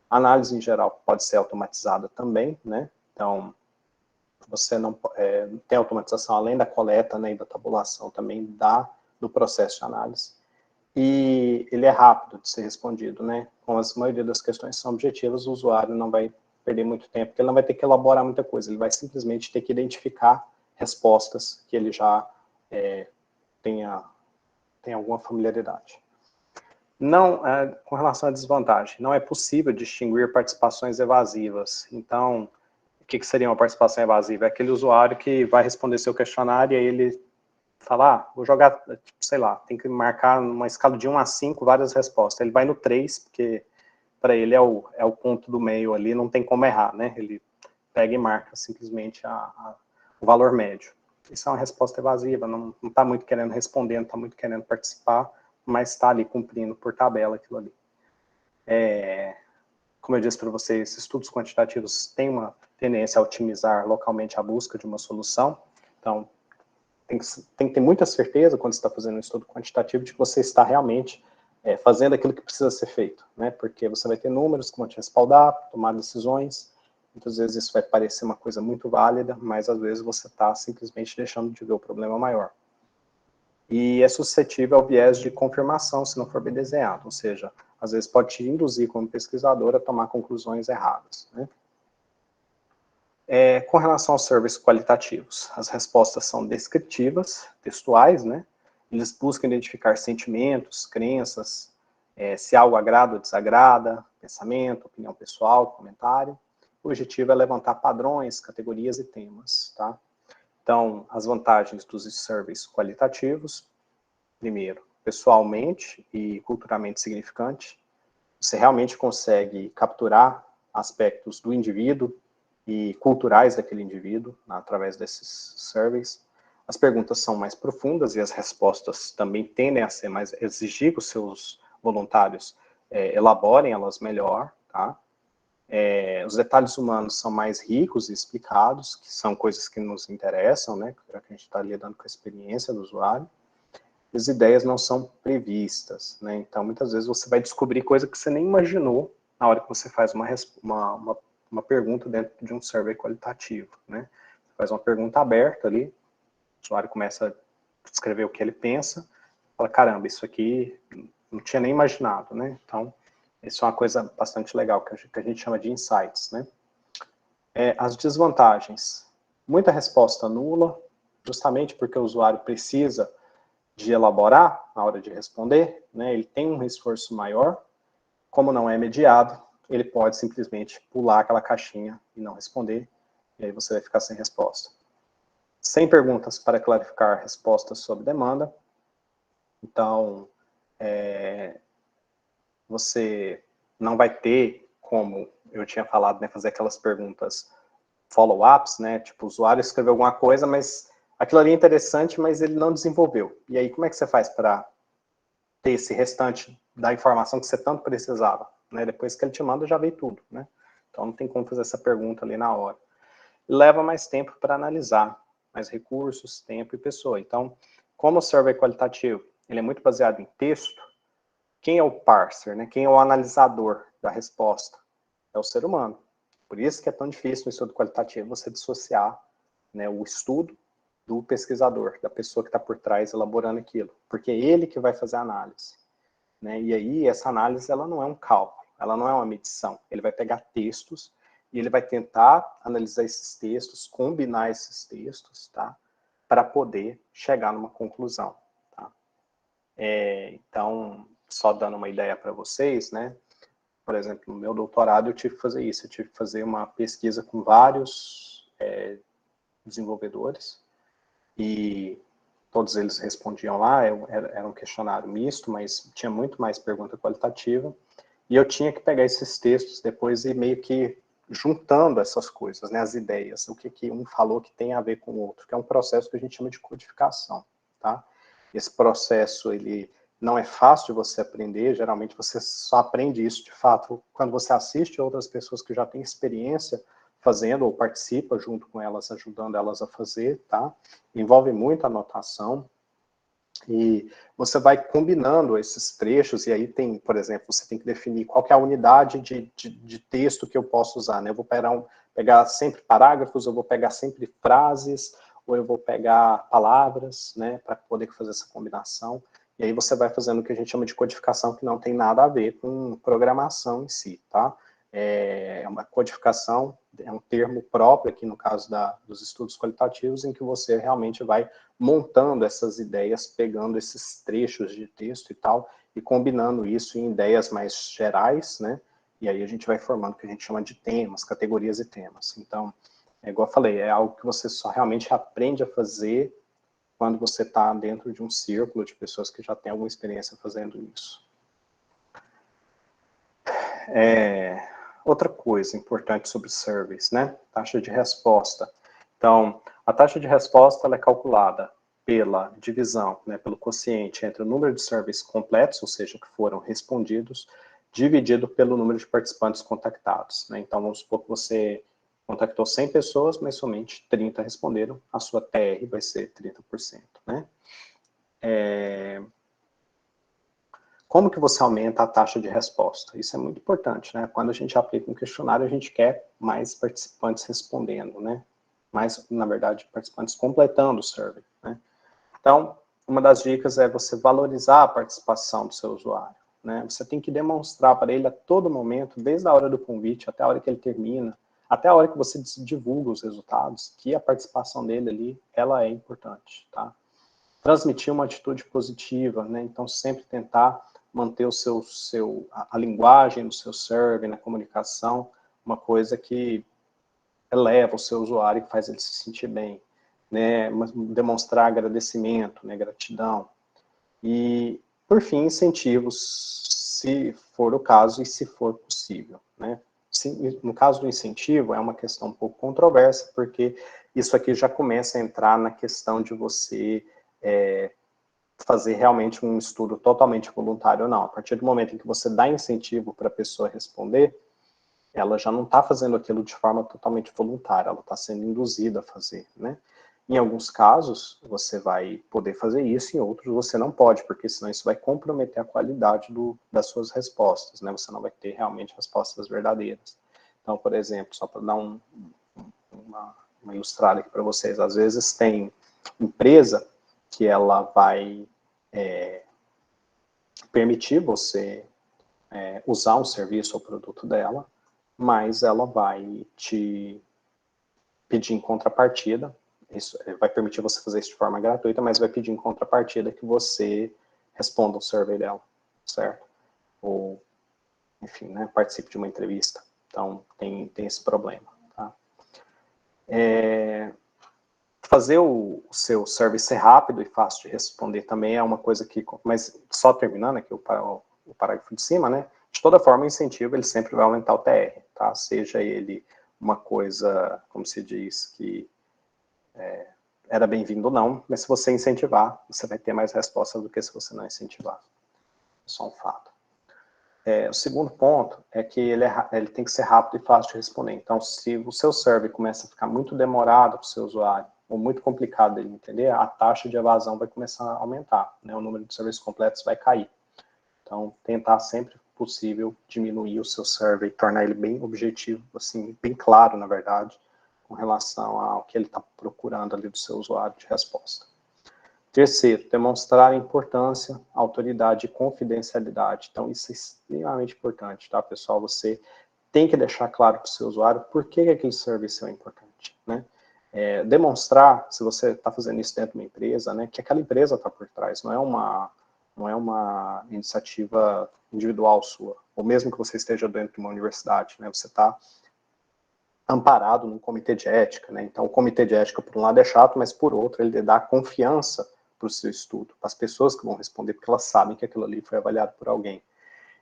A análise, em geral, pode ser automatizada também, né? Então, você não tem automatização além da coleta, né, e da tabulação também do processo de análise. E ele é rápido de ser respondido, né? Como a maioria das questões são objetivas, o usuário não vai perder muito tempo, porque ele não vai ter que elaborar muita coisa, ele vai simplesmente ter que identificar respostas que ele já tem alguma familiaridade. Não, com relação à desvantagem, não é possível distinguir participações evasivas. Então, o que seria uma participação evasiva? É aquele usuário que vai responder seu questionário e aí ele fala, vou jogar, sei lá, tem que marcar numa escala de 1 a 5 várias respostas. Ele vai no 3, porque para ele é o ponto do meio ali, não tem como errar, né? Ele pega e marca simplesmente o valor médio. Isso é uma resposta evasiva, não está muito querendo responder, não está muito querendo participar, mas está ali cumprindo por tabela aquilo ali. Como eu disse para vocês, estudos quantitativos têm uma tendência a otimizar localmente a busca de uma solução, então tem que ter muita certeza quando você está fazendo um estudo quantitativo de que você está realmente fazendo aquilo que precisa ser feito, né? Porque você vai ter números que vão te respaldar, tomar decisões, muitas vezes isso vai parecer uma coisa muito válida, mas às vezes você está simplesmente deixando de ver o problema maior. E é suscetível ao viés de confirmação se não for bem desenhado, ou seja, às vezes pode te induzir como pesquisador a tomar conclusões erradas, né? Com relação aos surveys qualitativos, as respostas são descritivas, textuais, né? Eles buscam identificar sentimentos, crenças, se algo agrada ou desagrada, pensamento, opinião pessoal, comentário. O objetivo é levantar padrões, categorias e temas, tá? Então, as vantagens dos surveys qualitativos, primeiro, pessoalmente e culturalmente significante. você realmente consegue capturar aspectos do indivíduo e culturais daquele indivíduo, através desses surveys. As perguntas são mais profundas e as respostas também tendem a ser mais, exigir que os seus voluntários elaborem elas melhor, tá? Os detalhes humanos são mais ricos e explicados, que são coisas que nos interessam, né? Já que a gente está lidando com a experiência do usuário. As ideias não são previstas, né? Então, muitas vezes você vai descobrir coisa que você nem imaginou na hora que você faz uma pergunta dentro de um survey qualitativo, né? Você faz uma pergunta aberta ali, o usuário começa a escrever o que ele pensa, fala, caramba, isso aqui não tinha nem imaginado, né? Então, isso é uma coisa bastante legal, que a gente chama de insights, né? As desvantagens. Muita resposta nula, justamente porque o usuário precisa de elaborar na hora de responder, né? Ele tem um esforço maior, como não é mediado, ele pode simplesmente pular aquela caixinha e não responder, e aí você vai ficar sem resposta. Sem perguntas para clarificar respostas sob demanda. Então, você não vai ter, como eu tinha falado, né, fazer aquelas perguntas follow-ups, né, tipo, o usuário escreveu alguma coisa, mas aquilo ali é interessante, mas ele não desenvolveu. E aí, como é que você faz para ter esse restante da informação que você tanto precisava? Né? Depois que ele te manda, já veio tudo, né? Então, não tem como fazer essa pergunta ali na hora. Leva mais tempo para analisar, mais recursos, tempo e pessoa. Então, como o survey qualitativo, ele é muito baseado em texto, quem é o parser, né? Quem é o analisador da resposta? É o ser humano. Por isso que é tão difícil no estudo qualitativo você dissociar, né, o estudo do pesquisador, da pessoa que está por trás elaborando aquilo, porque é ele que vai fazer a análise, né? E aí essa análise, ela não é um cálculo, ela não é uma medição. Ele vai pegar textos e ele vai tentar analisar esses textos, combinar esses textos, tá? Para poder chegar numa conclusão, tá? Então, só dando uma ideia para vocês, né? Por exemplo, no meu doutorado eu tive que fazer isso, eu tive que fazer uma pesquisa com vários desenvolvedores, e todos eles respondiam lá, era um questionário misto, mas tinha muito mais pergunta qualitativa, e eu tinha que pegar esses textos depois e meio que juntando essas coisas, né, as ideias, o que um falou que tem a ver com o outro, que é um processo que a gente chama de codificação, tá? Esse processo, ele não é fácil de você aprender, geralmente você só aprende isso, de fato, quando você assiste outras pessoas que já têm experiência fazendo ou participa junto com elas, ajudando elas a fazer, tá? Envolve muito anotação, e você vai combinando esses trechos, e aí tem, por exemplo, você tem que definir qual que é a unidade de texto que eu posso usar, né? Eu vou pegar sempre parágrafos, eu vou pegar sempre frases, ou eu vou pegar palavras, né, para poder fazer essa combinação, e aí você vai fazendo o que a gente chama de codificação, que não tem nada a ver com programação em si, tá? Uma codificação, é um termo próprio aqui no caso dos estudos qualitativos, em que você realmente vai montando essas ideias, pegando esses trechos de texto e tal, e combinando isso em ideias mais gerais, né? E aí a gente vai formando o que a gente chama de temas, categorias e temas. Então, igual eu falei, é algo que você só realmente aprende a fazer quando você está dentro de um círculo de pessoas que já têm alguma experiência fazendo isso. Outra coisa importante sobre surveys, né? Taxa de resposta. Então, a taxa de resposta ela é calculada pela divisão, né, pelo quociente entre o número de surveys completos, ou seja, que foram respondidos, dividido pelo número de participantes contactados, né? Então, vamos supor que você contactou 100 pessoas, mas somente 30 responderam, a sua TR vai ser 30%, né? Como que você aumenta a taxa de resposta? Isso é muito importante, né? Quando a gente aplica um questionário, a gente quer mais participantes respondendo, né? Mais, na verdade, participantes completando o survey, né? Então, uma das dicas é você valorizar a participação do seu usuário, né? Você tem que demonstrar para ele a todo momento, desde a hora do convite até a hora que ele termina, até a hora que você divulga os resultados, que a participação dele ali, ela é importante, tá? Transmitir uma atitude positiva, né? Então, sempre tentar manter a linguagem do seu survey, na comunicação, uma coisa que eleva o seu usuário e faz ele se sentir bem, né? Demonstrar agradecimento, né? Gratidão. E, por fim, incentivos se for o caso e se for possível, né? No caso do incentivo, é uma questão um pouco controversa, porque isso aqui já começa a entrar na questão de você fazer realmente um estudo totalmente voluntário ou não. A partir do momento em que você dá incentivo para a pessoa responder, ela já não está fazendo aquilo de forma totalmente voluntária, ela está sendo induzida a fazer, né? Em alguns casos, você vai poder fazer isso, em outros você não pode, porque senão isso vai comprometer a qualidade das suas respostas, né? Você não vai ter realmente respostas verdadeiras. Então, por exemplo, só para dar uma ilustrada aqui para vocês, às vezes tem empresa que ela vai permitir você usar um serviço ou produto dela, mas ela vai te pedir em contrapartida, isso vai permitir você fazer isso de forma gratuita, mas vai pedir em contrapartida que você responda o survey dela, certo? Ou, enfim, né, participe de uma entrevista. Então, tem esse problema, tá? Fazer o seu survey ser rápido e fácil de responder também é uma coisa que, mas só terminando aqui o parágrafo de cima, né? De toda forma, o incentivo, ele sempre vai aumentar o TR, tá? Seja ele uma coisa, como se diz, que era bem-vindo ou não, mas se você incentivar, você vai ter mais respostas do que se você não incentivar. É só um fato. O segundo ponto é que ele tem que ser rápido e fácil de responder. Então, se o seu survey começa a ficar muito demorado para o seu usuário, ou muito complicado dele entender, a taxa de evasão vai começar a aumentar, né? O número de surveys completos vai cair. Então, tentar sempre possível diminuir o seu survey, tornar ele bem objetivo, assim, bem claro, na verdade, com relação ao que ele está procurando ali do seu usuário de resposta. Terceiro, demonstrar importância, autoridade e confidencialidade. Então, isso é extremamente importante, tá, pessoal? Você tem que deixar claro para o seu usuário por que aquele serviço é importante, né? Demonstrar, se você está fazendo isso dentro de uma empresa, né, que aquela empresa está por trás, não é uma iniciativa individual sua, ou mesmo que você esteja dentro de uma universidade, né, você está amparado num comitê de ética, né, então o comitê de ética, por um lado, é chato, mas por outro, ele dá confiança para o seu estudo, para as pessoas que vão responder, porque elas sabem que aquilo ali foi avaliado por alguém.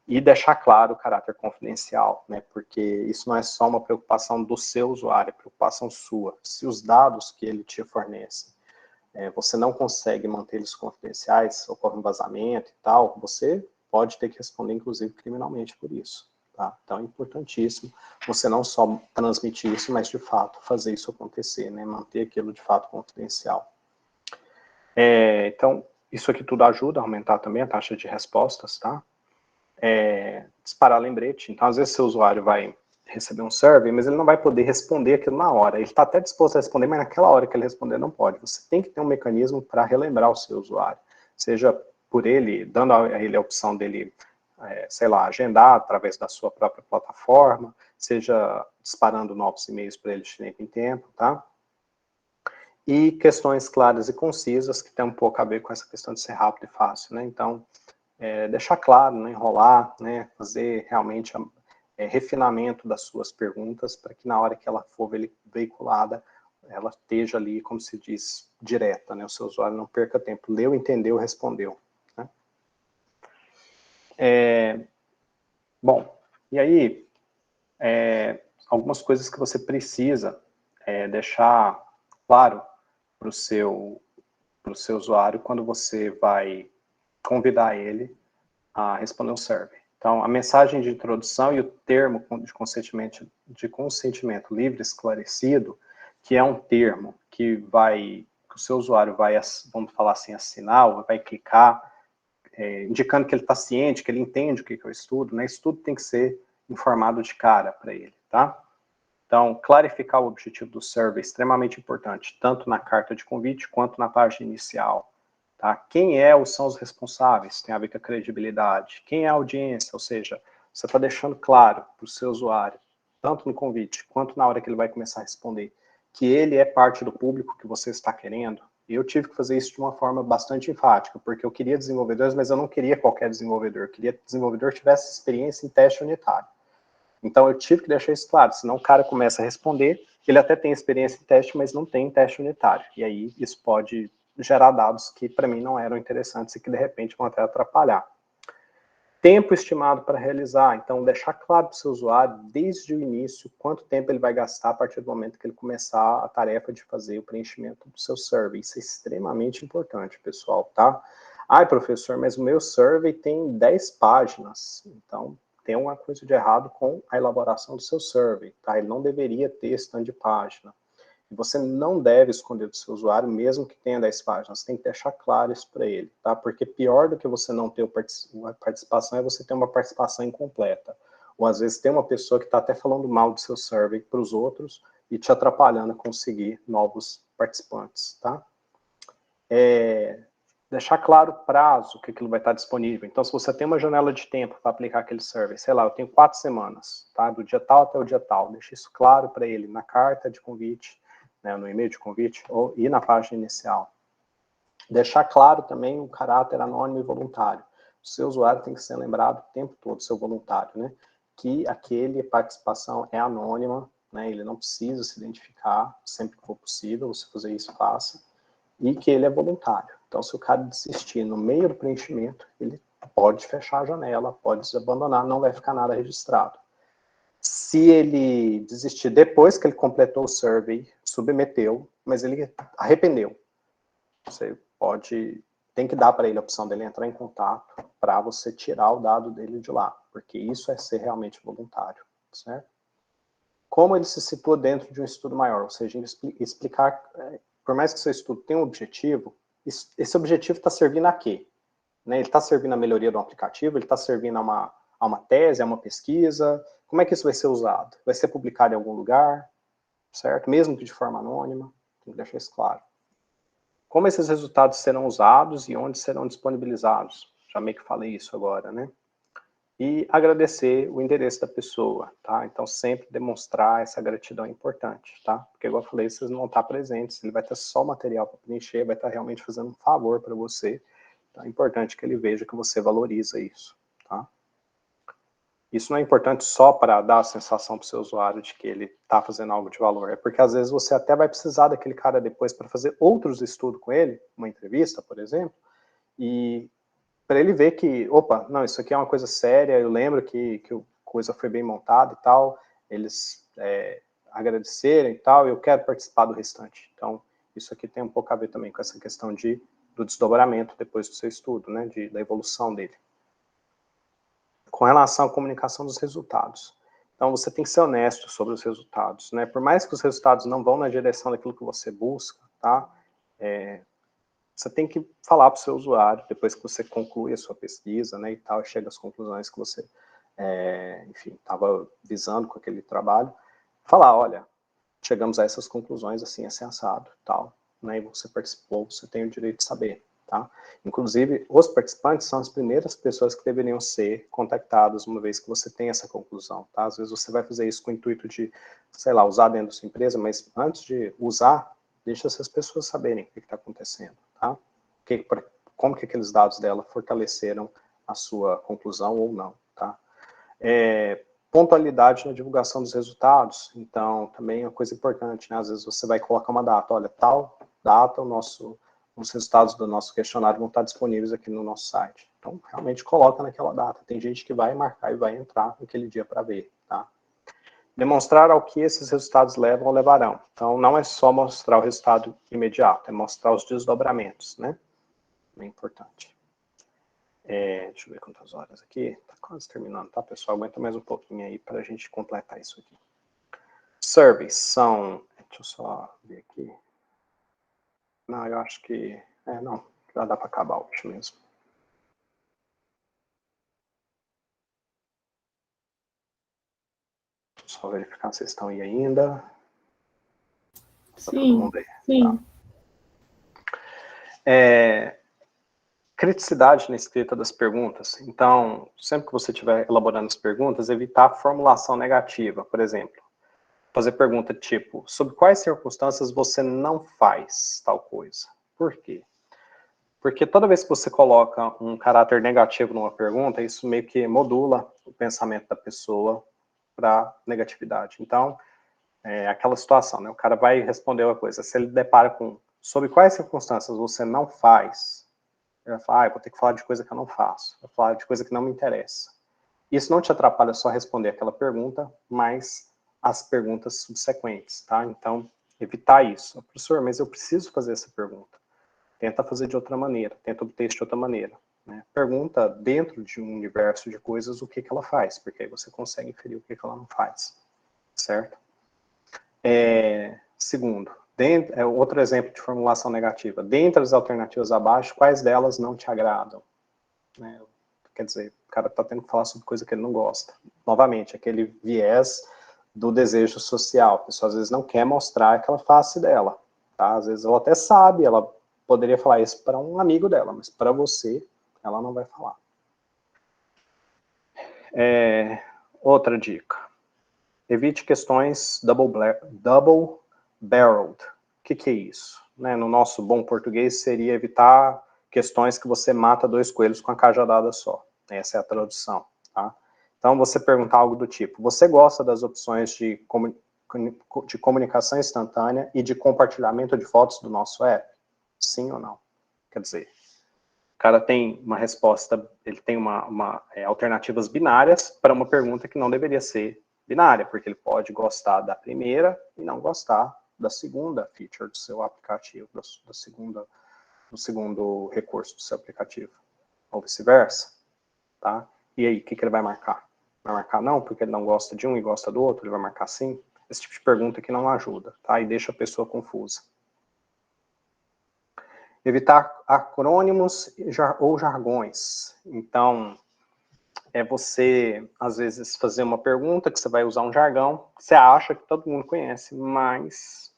E deixar claro o caráter confidencial, né, porque isso não é só uma preocupação do seu usuário, é preocupação sua. Se os dados que ele te fornece, você não consegue manter eles confidenciais, ocorre um vazamento e tal, você pode ter que responder, inclusive, criminalmente por isso. Tá? Então é importantíssimo você não só transmitir isso, mas de fato fazer isso acontecer, né? Manter aquilo de fato confidencial. Então, isso aqui tudo ajuda a aumentar também a taxa de respostas, tá? Disparar lembrete. Então, às vezes, seu usuário vai receber um survey, mas ele não vai poder responder aquilo na hora. Ele está até disposto a responder, mas naquela hora que ele responder não pode. Você tem que ter um mecanismo para relembrar o seu usuário. Seja por ele, dando a ele a opção dele, sei lá, agendar através da sua própria plataforma, seja disparando novos e-mails para ele de tempo em tempo, tá? E questões claras e concisas, que tem um pouco a ver com essa questão de ser rápido e fácil, né? Então, deixar claro, não enrolar, né? Fazer realmente refinamento das suas perguntas, para que na hora que ela for veiculada, ela esteja ali, como se diz, direta, né? O seu usuário não perca tempo. Leu, entendeu, respondeu. Né? Bom, e aí, algumas coisas que você precisa deixar claro para o seu usuário quando você vai convidar ele a responder um survey. Então, a mensagem de introdução e o termo de consentimento livre esclarecido, que é um termo que o seu usuário vai, vamos falar assim, assinar, ou vai clicar, indicando que ele está ciente, que ele entende o que é o estudo, né? Isso tudo tem que ser informado de cara para ele, tá? Então, clarificar o objetivo do survey é extremamente importante, tanto na carta de convite quanto na página inicial. Tá? Quem são os responsáveis? Tem a ver com a credibilidade. Quem é a audiência? Ou seja, você está deixando claro para o seu usuário, tanto no convite quanto na hora que ele vai começar a responder, que ele é parte do público que você está querendo. E eu tive que fazer isso de uma forma bastante enfática, porque eu queria desenvolvedores, mas eu não queria qualquer desenvolvedor. Eu queria que o desenvolvedor tivesse experiência em teste unitário. Então, eu tive que deixar isso claro, senão o cara começa a responder, ele até tem experiência em teste, mas não tem teste unitário. E aí, isso pode gerar dados que, para mim, não eram interessantes e que, de repente, vão até atrapalhar. tempo estimado para realizar. Então, deixar claro para o seu usuário, desde o início, quanto tempo ele vai gastar a partir do momento que ele começar a tarefa de fazer o preenchimento do seu survey. Isso é extremamente importante, pessoal, tá? Ai, professor, mas o meu survey tem 10 páginas. Então, tem uma coisa de errado com a elaboração do seu survey, tá? Ele não deveria ter esse tanto de página. Você não deve esconder do seu usuário, mesmo que tenha 10 páginas. Você tem que deixar claro isso para ele, tá? Porque pior do que você não ter uma participação é você ter uma participação incompleta. Ou às vezes tem uma pessoa que está até falando mal do seu survey para os outros e te atrapalhando a conseguir novos participantes, tá? Deixar claro o prazo que aquilo vai estar disponível. Então, se você tem uma janela de tempo para aplicar aquele survey, sei lá, eu tenho 4 semanas, tá? Do dia tal até o dia tal. Deixe isso claro para ele na carta de convite, né, no e-mail de convite e na página inicial. Deixar claro também o caráter anônimo e voluntário. O seu usuário tem que ser lembrado o tempo todo, seu voluntário, né? Que aquele participação é anônima, né? Ele não precisa se identificar sempre que for possível, se fazer isso, faça. E que ele é voluntário. Então, se o cara desistir no meio do preenchimento, ele pode fechar a janela, pode se abandonar, não vai ficar nada registrado. Se ele desistir depois que ele completou o survey, submeteu, mas ele arrependeu, você tem que dar para ele a opção dele entrar em contato para você tirar o dado dele de lá, porque isso é ser realmente voluntário, certo? Como ele se situa dentro de um estudo maior, ou seja, explicar, por mais que seu estudo tenha um objetivo, esse objetivo está servindo a quê? Né? Ele está servindo a melhoria do aplicativo, ele está servindo a uma tese, a uma pesquisa, como é que isso vai ser usado? Vai ser publicado em algum lugar, certo? Mesmo que de forma anônima, tem que deixar isso claro. Como esses resultados serão usados e onde serão disponibilizados? Já meio que falei isso agora, né? E agradecer o endereço da pessoa, tá? Então, sempre demonstrar essa gratidão é importante, tá? Porque, igual eu falei, vocês não vão estar presentes, ele vai ter só o material para preencher, vai estar realmente fazendo um favor para você. Então, é importante que ele veja que você valoriza isso, tá? Isso não é importante só para dar a sensação para o seu usuário de que ele está fazendo algo de valor, é porque, às vezes, você até vai precisar daquele cara depois para fazer outros estudos com ele, uma entrevista, por exemplo, e para ele ver que, opa, não, isso aqui é uma coisa séria, eu lembro que a coisa foi bem montada e tal, eles agradecerem e tal, eu quero participar do restante. Então, isso aqui tem um pouco a ver também com essa questão do desdobramento depois do seu estudo, né, da evolução dele. Com relação à comunicação dos resultados. Então, você tem que ser honesto sobre os resultados, né, por mais que os resultados não vão na direção daquilo que você busca, tá, você tem que falar para o seu usuário, depois que você conclui a sua pesquisa, né, e tal, e chega às conclusões que você, enfim, estava visando com aquele trabalho, falar, olha, chegamos a essas conclusões, assim, assim, assado, tal, né, e você participou, você tem o direito de saber, tá? Inclusive, os participantes são as primeiras pessoas que deveriam ser contactadas uma vez que você tem essa conclusão, tá? Às vezes você vai fazer isso com o intuito de, sei lá, usar dentro da sua empresa, mas antes de usar, deixa essas pessoas saberem o que está acontecendo, tá? Como que aqueles dados dela fortaleceram a sua conclusão ou não, tá? Pontualidade na divulgação dos resultados, então, também é uma coisa importante, né? Às vezes você vai colocar uma data, olha, tal data, os resultados do nosso questionário vão estar disponíveis aqui no nosso site. Então, realmente coloca naquela data. Tem gente que vai marcar e vai entrar naquele dia para ver, tá? Demonstrar ao que esses resultados levam ou levarão. Então, não é só mostrar o resultado imediato, é mostrar os desdobramentos, né? É importante. Deixa eu ver quantas horas aqui. Tá quase terminando, tá, pessoal? Aguenta mais um pouquinho aí para a gente completar isso aqui. Surveys são... Deixa eu só ver aqui. Não, eu acho que... não, já dá para acabar hoje mesmo. Deixa eu só verificar se vocês estão aí ainda. Sim, tá todo mundo aí. Sim. Tá. Criticidade na escrita das perguntas. Então, sempre que você estiver elaborando as perguntas, evitar a formulação negativa. Por exemplo, fazer pergunta tipo, sob quais circunstâncias você não faz tal coisa? Por quê? Porque toda vez que você coloca um caráter negativo numa pergunta, isso meio que modula o pensamento da pessoa para negatividade. Então, aquela situação, né? O cara vai responder uma coisa, se ele depara com, sob quais circunstâncias você não faz, Ele vai falar, eu vou ter que falar de coisa que eu não faço, vou falar de coisa que não me interessa. Isso não te atrapalha só responder aquela pergunta, mas as perguntas subsequentes, tá? Então, evitar isso. Professor, mas eu preciso fazer essa pergunta. Tenta fazer de outra maneira, tenta obter isso de outra maneira. Né? Pergunta dentro de um universo de coisas o que ela faz, porque aí você consegue inferir o que ela não faz, certo? Segundo, outro exemplo de formulação negativa. Dentre as alternativas abaixo, quais delas não te agradam? Né? Quer dizer, o cara está tendo que falar sobre coisa que ele não gosta. Novamente, aquele viés do desejo social. A pessoa às vezes não quer mostrar aquela face dela. Tá? Às vezes ela até sabe, ela poderia falar isso para um amigo dela, mas para você, ela não vai falar. Outra dica. Evite questões double-barreled. O que é isso? Né? No nosso bom português seria evitar questões que você mata dois coelhos com a cajadada só. Essa é a tradução. Tá? Então, você perguntar algo do tipo, você gosta das opções de comunicação instantânea e de compartilhamento de fotos do nosso app? Sim ou não? Quer dizer, o cara tem uma resposta, ele tem alternativas binárias para uma pergunta que não deveria ser binária, porque ele pode gostar da primeira e não gostar da segunda feature do seu aplicativo, do segundo recurso do seu aplicativo, ou vice-versa, tá? E aí, o que ele vai marcar? Vai marcar não, porque ele não gosta de um e gosta do outro, ele vai marcar sim? Esse tipo de pergunta que não ajuda, tá? E deixa a pessoa confusa. Evitar acrônimos ou jargões. Então, você, às vezes, fazer uma pergunta que você vai usar um jargão, que você acha que todo mundo conhece, mas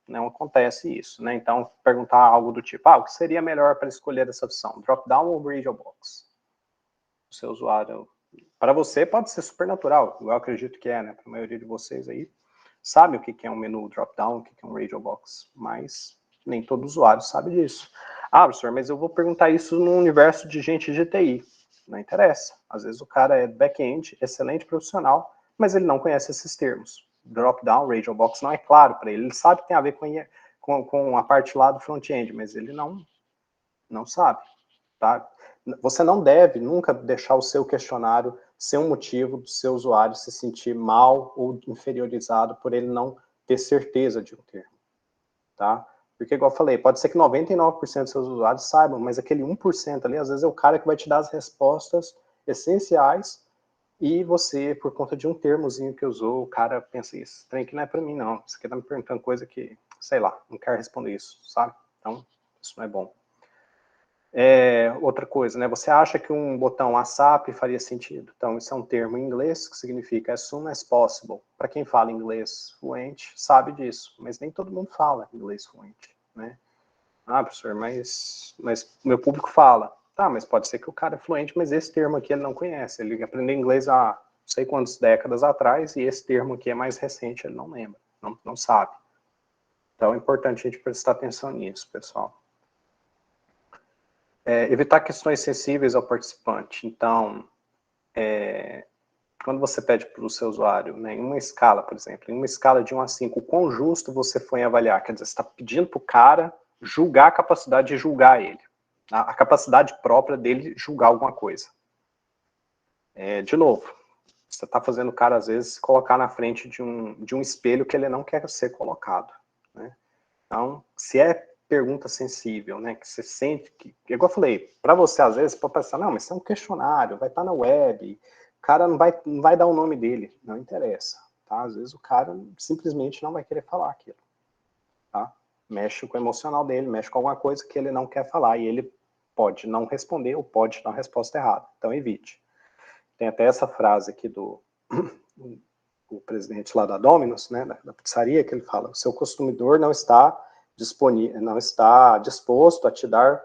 não acontece isso, né? Então, perguntar algo do tipo, o que seria melhor para escolher essa opção? Drop-down ou Radio Box? O seu usuário, para você, pode ser super natural, eu acredito que né? Para a maioria de vocês aí, sabe o que é um menu drop-down, o que é um Radio Box, mas nem todo usuário sabe disso. Professor, mas eu vou perguntar isso no universo de gente de TI. Não interessa. Às vezes o cara é back-end, excelente profissional, mas ele não conhece esses termos. Drop-down, Radio Box não é claro para ele. Ele sabe que tem a ver com a parte lá do front-end, mas ele não sabe. Tá? Você não deve nunca deixar o seu questionário ser um motivo do seu usuário se sentir mal ou inferiorizado por ele não ter certeza de um termo. Tá? Porque, igual eu falei, pode ser que 99% dos seus usuários saibam, mas aquele 1% ali, às vezes é o cara que vai te dar as respostas essenciais e você, por conta de um termozinho que usou, o cara pensa isso. Trem que não é para mim, não. Você quer tá me perguntando coisa que, sei lá, não quero responder isso, sabe? Então, isso não é bom. Outra coisa, né? Você acha que um botão ASAP faria sentido? Então, isso é um termo em inglês que significa as soon as possible. Para quem fala inglês fluente, sabe disso, mas nem todo mundo fala inglês fluente, né? Professor, mas meu público fala. Tá, mas pode ser que o cara é fluente, mas esse termo aqui ele não conhece. Ele aprendeu inglês há não sei quantas décadas atrás e esse termo aqui é mais recente, ele não lembra, não sabe. Então é importante a gente prestar atenção nisso, pessoal. Evitar questões sensíveis ao participante. Então, quando você pede para o seu usuário, né, em uma escala, por exemplo, em uma escala de 1 a 5, o quão justo você foi avaliar? Quer dizer, você está pedindo para o cara julgar a capacidade de julgar ele. A capacidade própria dele julgar alguma coisa. De novo, você está fazendo o cara, às vezes, se colocar na frente de um espelho que ele não quer ser colocado. Né? Então, se é pergunta sensível, né, que você sente que, igual eu falei, para você às vezes pode pensar, não, mas isso é um questionário, vai estar na web, o cara não vai dar o nome dele, não interessa, tá? Às vezes o cara simplesmente não vai querer falar aquilo, tá? Mexe com o emocional dele, mexe com alguma coisa que ele não quer falar e ele pode não responder ou pode dar a resposta errada, então evite. Tem até essa frase aqui do presidente lá da Domino's, né, da pizzaria, que ele fala, o seu consumidor não está disposto a te dar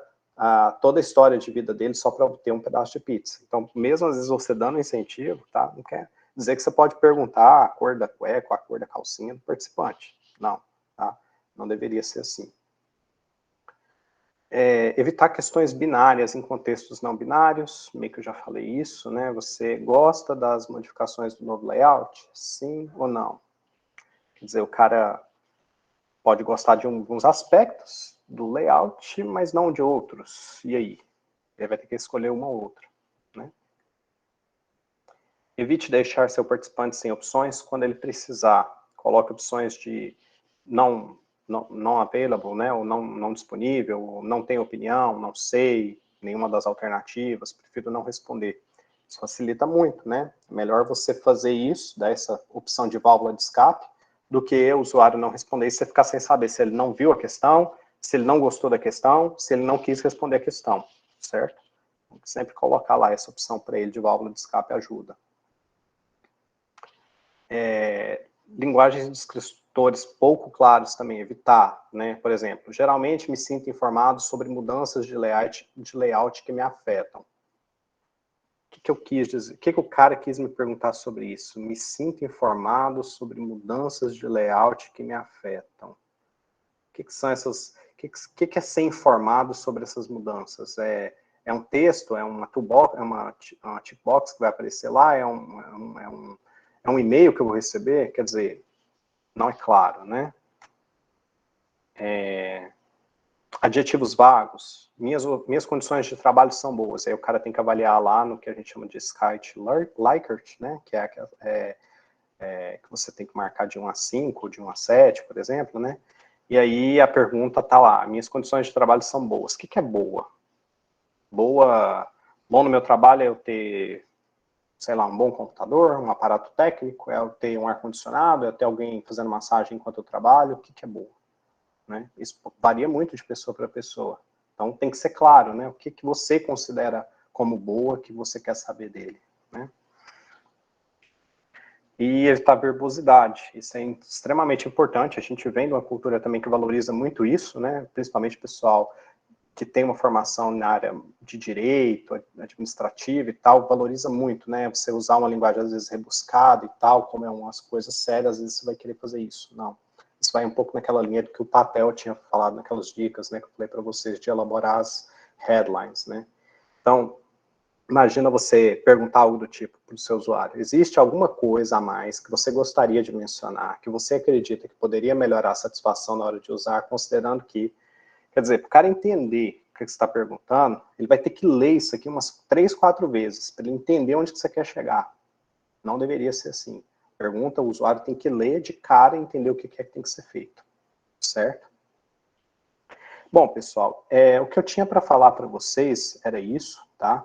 toda a história de vida dele só para obter um pedaço de pizza. Então, mesmo às vezes você dando incentivo, tá? Não quer dizer que você pode perguntar a cor da cueca, a cor da calcinha do participante. Não, tá? Não deveria ser assim. Evitar questões binárias em contextos não binários, meio que eu já falei isso, né? Você gosta das modificações do novo layout? Sim ou não? Quer dizer, o cara pode gostar de alguns aspectos do layout, mas não de outros. E aí? Ele vai ter que escolher uma ou outra, né? Evite deixar seu participante sem opções quando ele precisar. Coloque opções de não available, né, ou não disponível, ou não tem opinião, não sei, nenhuma das alternativas, prefiro não responder. Isso facilita muito, né? É melhor você fazer isso, dar essa opção de válvula de escape, do que o usuário não responder e você ficar sem saber se ele não viu a questão, se ele não gostou da questão, se ele não quis responder a questão, certo? Sempre colocar lá essa opção para ele de válvula de escape ajuda. Linguagens de descritores pouco claros também, evitar, né? Por exemplo, geralmente me sinto informado sobre mudanças de layout que me afetam. O que eu quis dizer? O que o cara quis me perguntar sobre isso? Me sinto informado sobre mudanças de layout que me afetam. O que são essas... O que é ser informado sobre essas mudanças? É um texto? É uma toolbox? É uma checkbox que vai aparecer lá? É um e-mail que eu vou receber? Quer dizer, não é claro, né? Adjetivos vagos. Minhas condições de trabalho são boas. Aí o cara tem que avaliar lá no que a gente chama de Skype Likert, né? Que que você tem que marcar de 1 a 5, de 1 a 7, por exemplo, né? E aí a pergunta tá lá, minhas condições de trabalho são boas. O que é boa? Bom no meu trabalho é eu ter, sei lá, um bom computador, um aparato técnico, é eu ter um ar-condicionado, é eu ter alguém fazendo massagem enquanto eu trabalho, o que é boa? Né? Isso varia muito de pessoa para pessoa. Então tem que ser claro, né? O que você considera como boa, que você quer saber dele, né? E evitar verbosidade, isso é extremamente importante, a gente vem de uma cultura também que valoriza muito isso, né? Principalmente o pessoal que tem uma formação na área de direito, administrativa e tal, valoriza muito, né? Você usar uma linguagem às vezes rebuscada e tal, como é umas coisas sérias, às vezes você vai querer fazer isso. Não. Isso vai um pouco naquela linha do que o Papel tinha falado, naquelas dicas, né, que eu falei para vocês, de elaborar as headlines, né? Então, imagina você perguntar algo do tipo para o seu usuário, existe alguma coisa a mais que você gostaria de mencionar, que você acredita que poderia melhorar a satisfação na hora de usar, considerando que, quer dizer, para o cara entender o que você está perguntando, ele vai ter que ler isso aqui umas 3, 4 vezes, para ele entender onde que você quer chegar. Não deveria ser assim. Pergunta, o usuário tem que ler de cara e entender o que é que tem que ser feito. Certo? Bom, pessoal, o que eu tinha para falar para vocês era isso, tá?